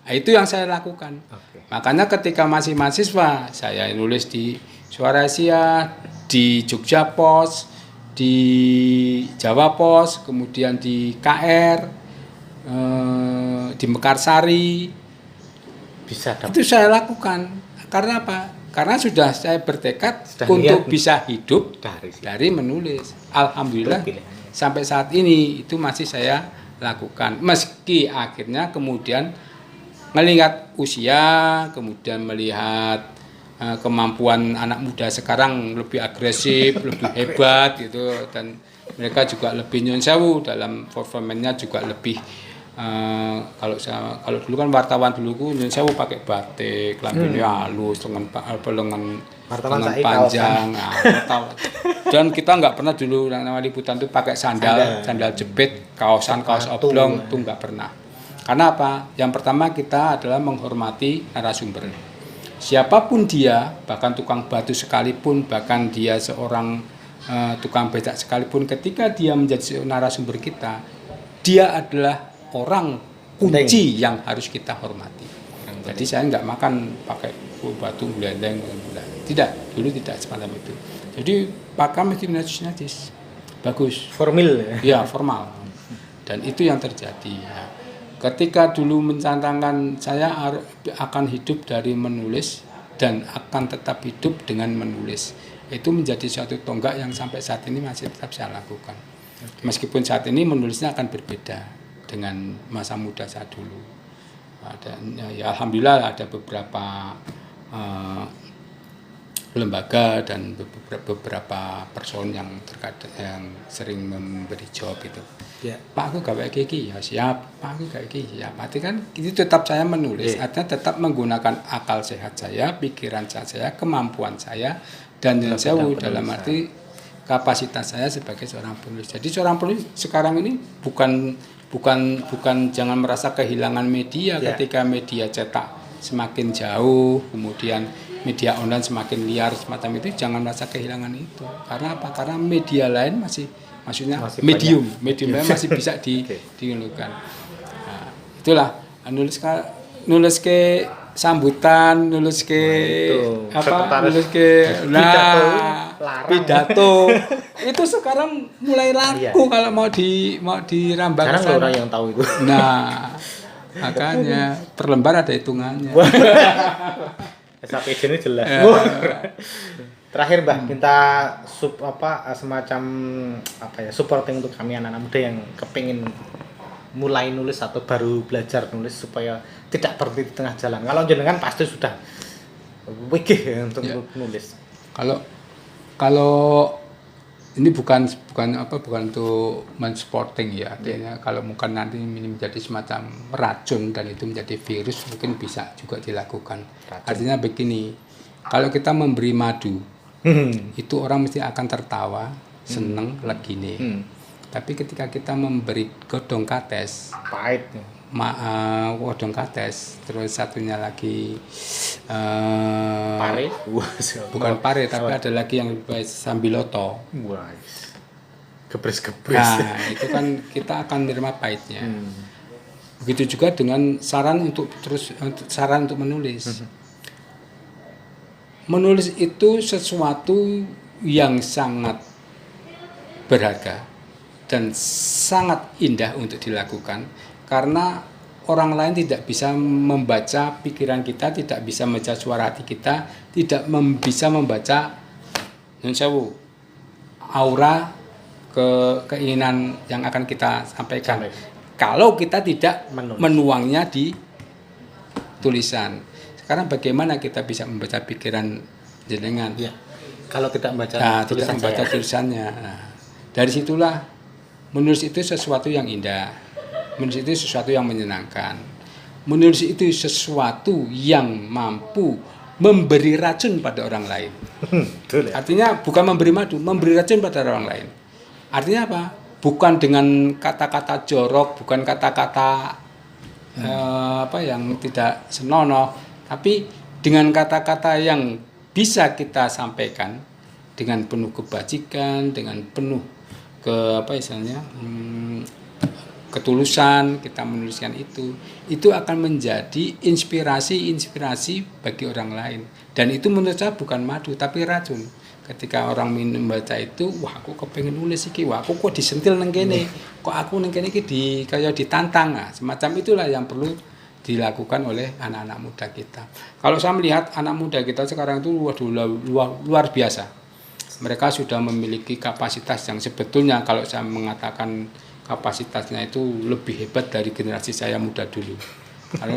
Nah, itu yang saya lakukan. Oke. Makanya ketika masih mahasiswa, saya nulis di Suara Asia, di Jogja Pos, di Jawa Pos, kemudian di KR, di Mekarsari. Bisa dapat. Itu saya lakukan. Karena apa? Karena sudah saya bertekad Sudah untuk niat. bisa hidup Dari situ. dari menulis. Alhamdulillah Pilihannya. sampai saat ini itu masih saya lakukan. Meski akhirnya kemudian melihat usia, kemudian melihat kemampuan anak muda sekarang lebih agresif, lebih hebat gitu, dan mereka juga lebih nyun sewu dalam performanya juga lebih kalau dulu kan wartawan dulu nyun sewu pakai batik, lambenya halus, lengan Wartawan lengan saiki panjang, dan kita nggak pernah dulu nama liputan itu pakai sandal jepit, kaos oblong itu nggak pernah. Karena apa? Yang pertama kita adalah menghormati narasumber. Siapapun dia, bahkan tukang batu sekalipun, bahkan dia seorang tukang becak sekalipun, ketika dia menjadi narasumber kita, dia adalah orang kunci yang harus kita hormati. Jadi saya nggak makan pakai batu belendeng, tidak, dulu tidak semacam itu. Jadi pakai mesti najis, bagus, Formil. ya formal, dan itu yang terjadi. Ya. Ketika dulu mencantangkan saya akan hidup dari menulis dan akan tetap hidup dengan menulis, itu menjadi suatu tonggak yang sampai saat ini masih tetap saya lakukan. Meskipun saat ini menulisnya akan berbeda dengan masa muda saya dulu. Dan ya alhamdulillah ada beberapa lembaga dan beberapa person yang sering memberi job itu. Ya. Pak aku gawe iki ya siap, Pak aku gawe iki ya. Berarti kan itu tetap saya menulis, artinya tetap menggunakan akal sehat saya, pikiran saya, kemampuan saya, dan dalam arti kapasitas saya sebagai seorang penulis. Jadi seorang penulis sekarang ini bukan jangan merasa kehilangan media ketika media cetak semakin jauh, kemudian media online semakin liar semacam itu, jangan merasa kehilangan itu. Karena apa? Karena media lain masih medium lain masih bisa dilakukan. Nah, itulah nulis ke sambutan, nulis ke pidato. Itu sekarang mulai laku kalau mau dirambah. Jarang orang yang tahu itu. Nah, makanya per lembar ada hitungannya. SAPD ini jelas. Terakhir Mbah, minta semacam supporting untuk kami anak-anak muda yang kepingin mulai nulis atau baru belajar nulis supaya tidak berhenti di tengah jalan. Kalau jenengan pasti sudah wigih untuk nulis. Kalau ini bukan untuk men-sporting ya, artinya kalau mungkin nanti ini menjadi semacam racun dan itu menjadi virus mungkin bisa juga dilakukan. Artinya begini, kalau kita memberi madu itu orang mesti akan tertawa, seneng, legine. Tapi ketika kita memberi godong kates, pahit. Godong kates, terus satunya lagi pare, bukan pare, tapi ada lagi yang sambiloto. Wah, gebres-gebres. Nah, itu kan kita akan menerima pahitnya. Begitu juga dengan saran untuk menulis. Menulis itu sesuatu yang sangat berharga dan sangat indah untuk dilakukan, karena orang lain tidak bisa membaca pikiran kita, tidak bisa membaca suara hati kita, tidak bisa membaca aura keinginan yang akan kita sampaikan. Kalau kita tidak menuangnya di tulisan. Sekarang bagaimana kita bisa membaca pikiran jenengan? Ya. Kalau tidak membaca tulisannya. Nah, dari situlah menulis itu sesuatu yang indah. Menulis itu sesuatu yang menyenangkan. Menulis itu sesuatu yang mampu memberi racun pada orang lain. Artinya bukan memberi madu, memberi racun pada orang lain. Artinya apa? Bukan dengan kata-kata jorok, bukan kata-kata yang tidak senonoh, tapi dengan kata-kata yang bisa kita sampaikan dengan penuh kebajikan, dengan penuh ketulusan kita menuliskan itu akan menjadi inspirasi bagi orang lain. Dan itu menurut saya bukan madu tapi racun. Ketika orang membaca itu, wah aku kepengen nulis iki, wah aku kok disentil nang kene, kok aku nang kene iki kayak ditantang. Nah, semacam itulah yang perlu dilakukan oleh anak-anak muda kita. Kalau saya melihat anak muda kita sekarang itu luar biasa. Mereka sudah memiliki kapasitas yang sebetulnya kalau saya mengatakan kapasitasnya itu lebih hebat dari generasi saya muda dulu. Karena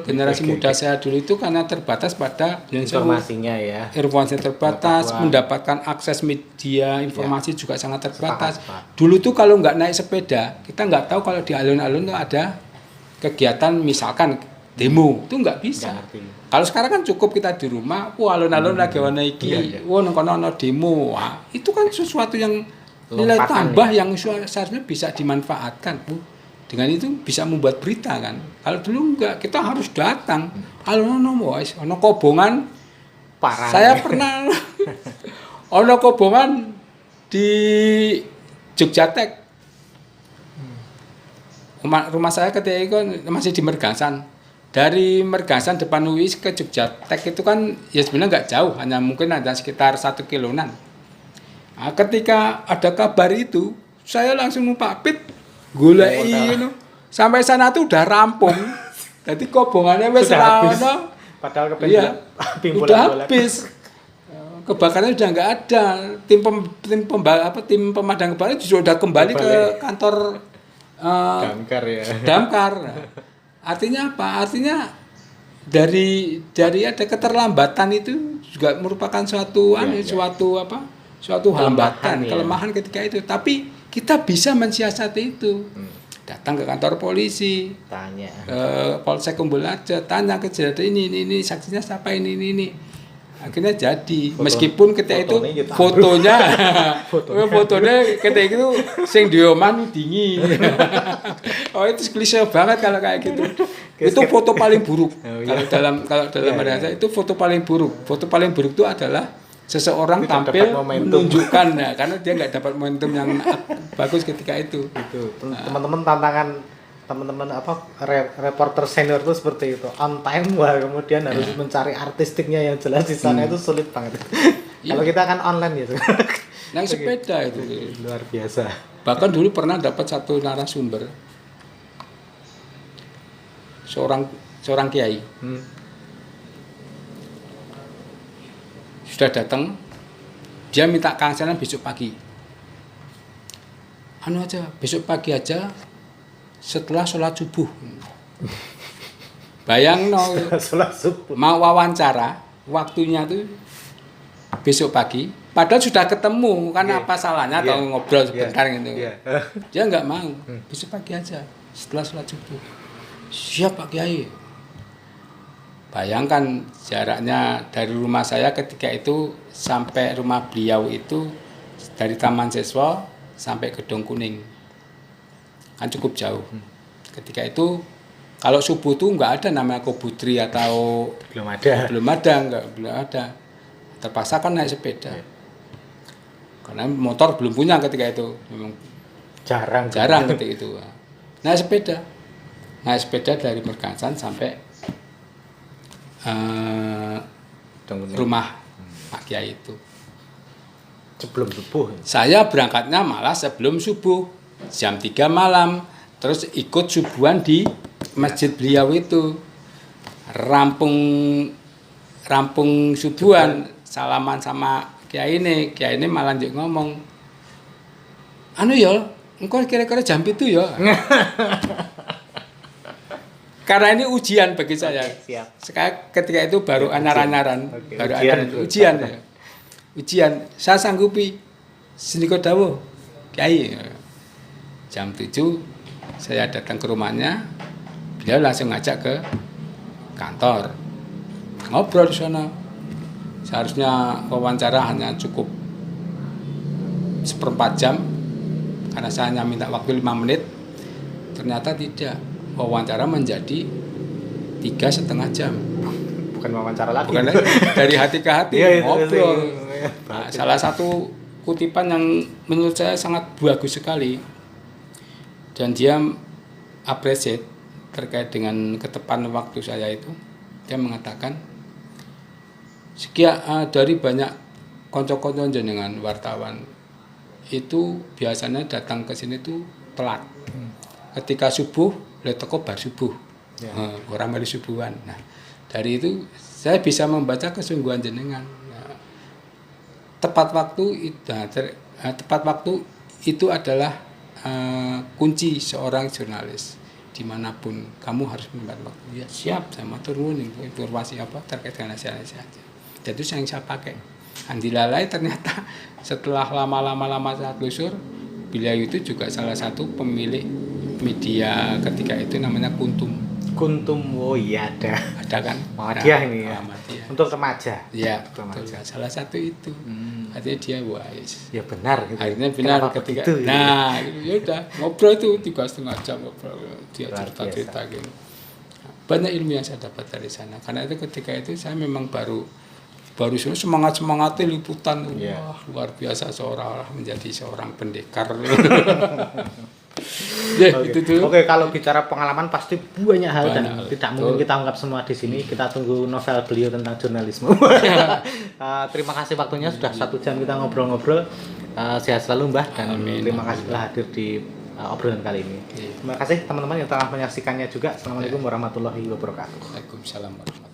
generasi muda saya dulu itu karena terbatas pada informasinya ya. Informasi terbatas, mendapatkan akses media informasi juga sangat terbatas. Dulu tuh kalau nggak naik sepeda, kita nggak tahu kalau di alun-alun tuh ada kegiatan misalkan demo, itu nggak bisa. Kalau sekarang kan cukup kita di rumah, wah alun-alun lagi warna iki, wah nongkono demo, wah itu kan sesuatu yang nilai tambah yang seharusnya bisa dimanfaatkan. Dengan itu bisa membuat berita kan. Kalau dulu enggak, kita harus datang. Alun-alun wis ono kobongan. Parah. Saya pernah ono kobongan di Jogjatek. Rumah saya ketika itu masih di Mergasan. Dari Mergasan depan UI ke Jogjatek itu kan ya sebenarnya nggak jauh, hanya mungkin ada sekitar 1 kiloan. Nah, ketika ada kabar itu, saya langsung numpak pit goleki sampai sana tuh udah rampung. Jadi kobongannya wis ono. Padahal kepengen udah habis. Kebakarannya udah nggak ada. Tim pemadam kebakaran sudah kembali ke kantor damkar ya. Damkar. Artinya apa? Artinya dari ada keterlambatan itu juga merupakan suatu hambatan, kelemahan ketika itu. Tapi kita bisa mensiasati itu. Datang ke kantor polisi, tanya ke Polsek Kumbulaja, tanya kejadian ini saksinya siapa ini. Akhirnya jadi. Meskipun ketika itu fotonya ketika itu sing dioman dingin. Oh itu klise banget kalau kayak gitu. Itu foto paling buruk. Kalau dalam bahasa itu foto paling buruk. Foto paling buruk itu adalah seseorang tampil menunjukkan karena dia nggak dapat momentum yang bagus ketika itu. Teman-teman tantangan teman-teman reporter senior itu seperti itu, on time kemudian harus mencari artistiknya yang jelas di sana itu sulit banget. Kalau kita kan online gitu. Naik sepeda itu luar biasa. Bahkan dulu pernah dapat satu narasumber seorang kiai. Sudah datang, dia minta kangsangan besok pagi. Besok pagi aja setelah sholat subuh. Bayang sholat subuh. Mau wawancara, waktunya tuh besok pagi. Padahal sudah ketemu, kan apa salahnya atau ngobrol sebentar gitu. Dia nggak mau, besok pagi aja setelah sholat subuh. Siap Pak Kiai. Bayangkan jaraknya dari rumah saya ketika itu sampai rumah beliau itu dari Taman Siswa sampai Gedung Kuning. Kan cukup jauh. Ketika itu kalau subuh tuh nggak ada namanya Kobutri atau belum ada. Terpaksa kan naik sepeda. Karena motor belum punya ketika itu. Memang jarang ketika itu. Naik sepeda dari Mergasan sampai rumah Pak Kiai itu. Sebelum subuh. Saya berangkatnya malah sebelum subuh, jam 3 malam. Terus ikut subuhan di masjid beliau itu. Rampung subuhan, salaman sama Kiai ini malah ngomong, engkau kira-kira jam itu ya. Karena ini ujian bagi saya. Siap. Sekarang ketika itu baru anyar-anyaran, ujian. Saya sanggupi sendiko dawuh Kiai. Jam 7 saya datang ke rumahnya, beliau langsung ngajak ke kantor. Ngobrol di sana. Seharusnya wawancara hanya cukup 1/4 jam karena saya hanya minta waktu 5 menit. Ternyata tidak. Wawancara menjadi 3,5 jam. Bukan wawancara lagi. Bukan dari hati ke hati ngobrol. Salah satu kutipan yang menurut saya sangat bagus sekali. dan dia appreciate terkait dengan ketepatan waktu saya itu. Dia mengatakan sekian dari banyak konco-konco jenengan wartawan itu biasanya datang ke sini tuh telat. Ketika subuh, lihat toko bar subuh, orang meli subuhan. Nah, dari itu saya bisa membaca kesungguhan jenengan. Nah, tepat waktu itu adalah kunci seorang jurnalis. Dimanapun kamu harus menepat waktu. Ya siap, saya mau turun informasi apa terkait dengan saya aja. Dan itu yang saya pakai. Andilalai ternyata setelah lama saya telusur, beliau itu juga salah satu pemilik media ketika itu namanya Kuntum. Oh iya ada kan? Muhammadiyah ini ya. Muhammadiyah. Untuk remaja. Ya, salah satu itu. Artinya dia ya benar gitu. Akhirnya benar ketika begitu, nah ya udah ngobrol itu 3,5 jam ngobrol dia cerita gitu. Banyak ilmu yang saya dapat dari sana. Karena itu ketika itu saya memang baru semangatnya liputan. Wah, luar biasa seorang menjadi seorang pendekar. Oke, kalau bicara pengalaman pasti banyak hal dan tidak mungkin kita ungkap semua di sini. Kita tunggu novel beliau tentang jurnalisme. Terima kasih waktunya, sudah 1 jam kita ngobrol-ngobrol. Sehat selalu Mbah dan terima kasih telah hadir di obrolan kali ini. Terima kasih teman-teman yang telah menyaksikannya juga. Assalamualaikum warahmatullahi wabarakatuh. Waalaikumsalam warahmatullahi wabarakatuh.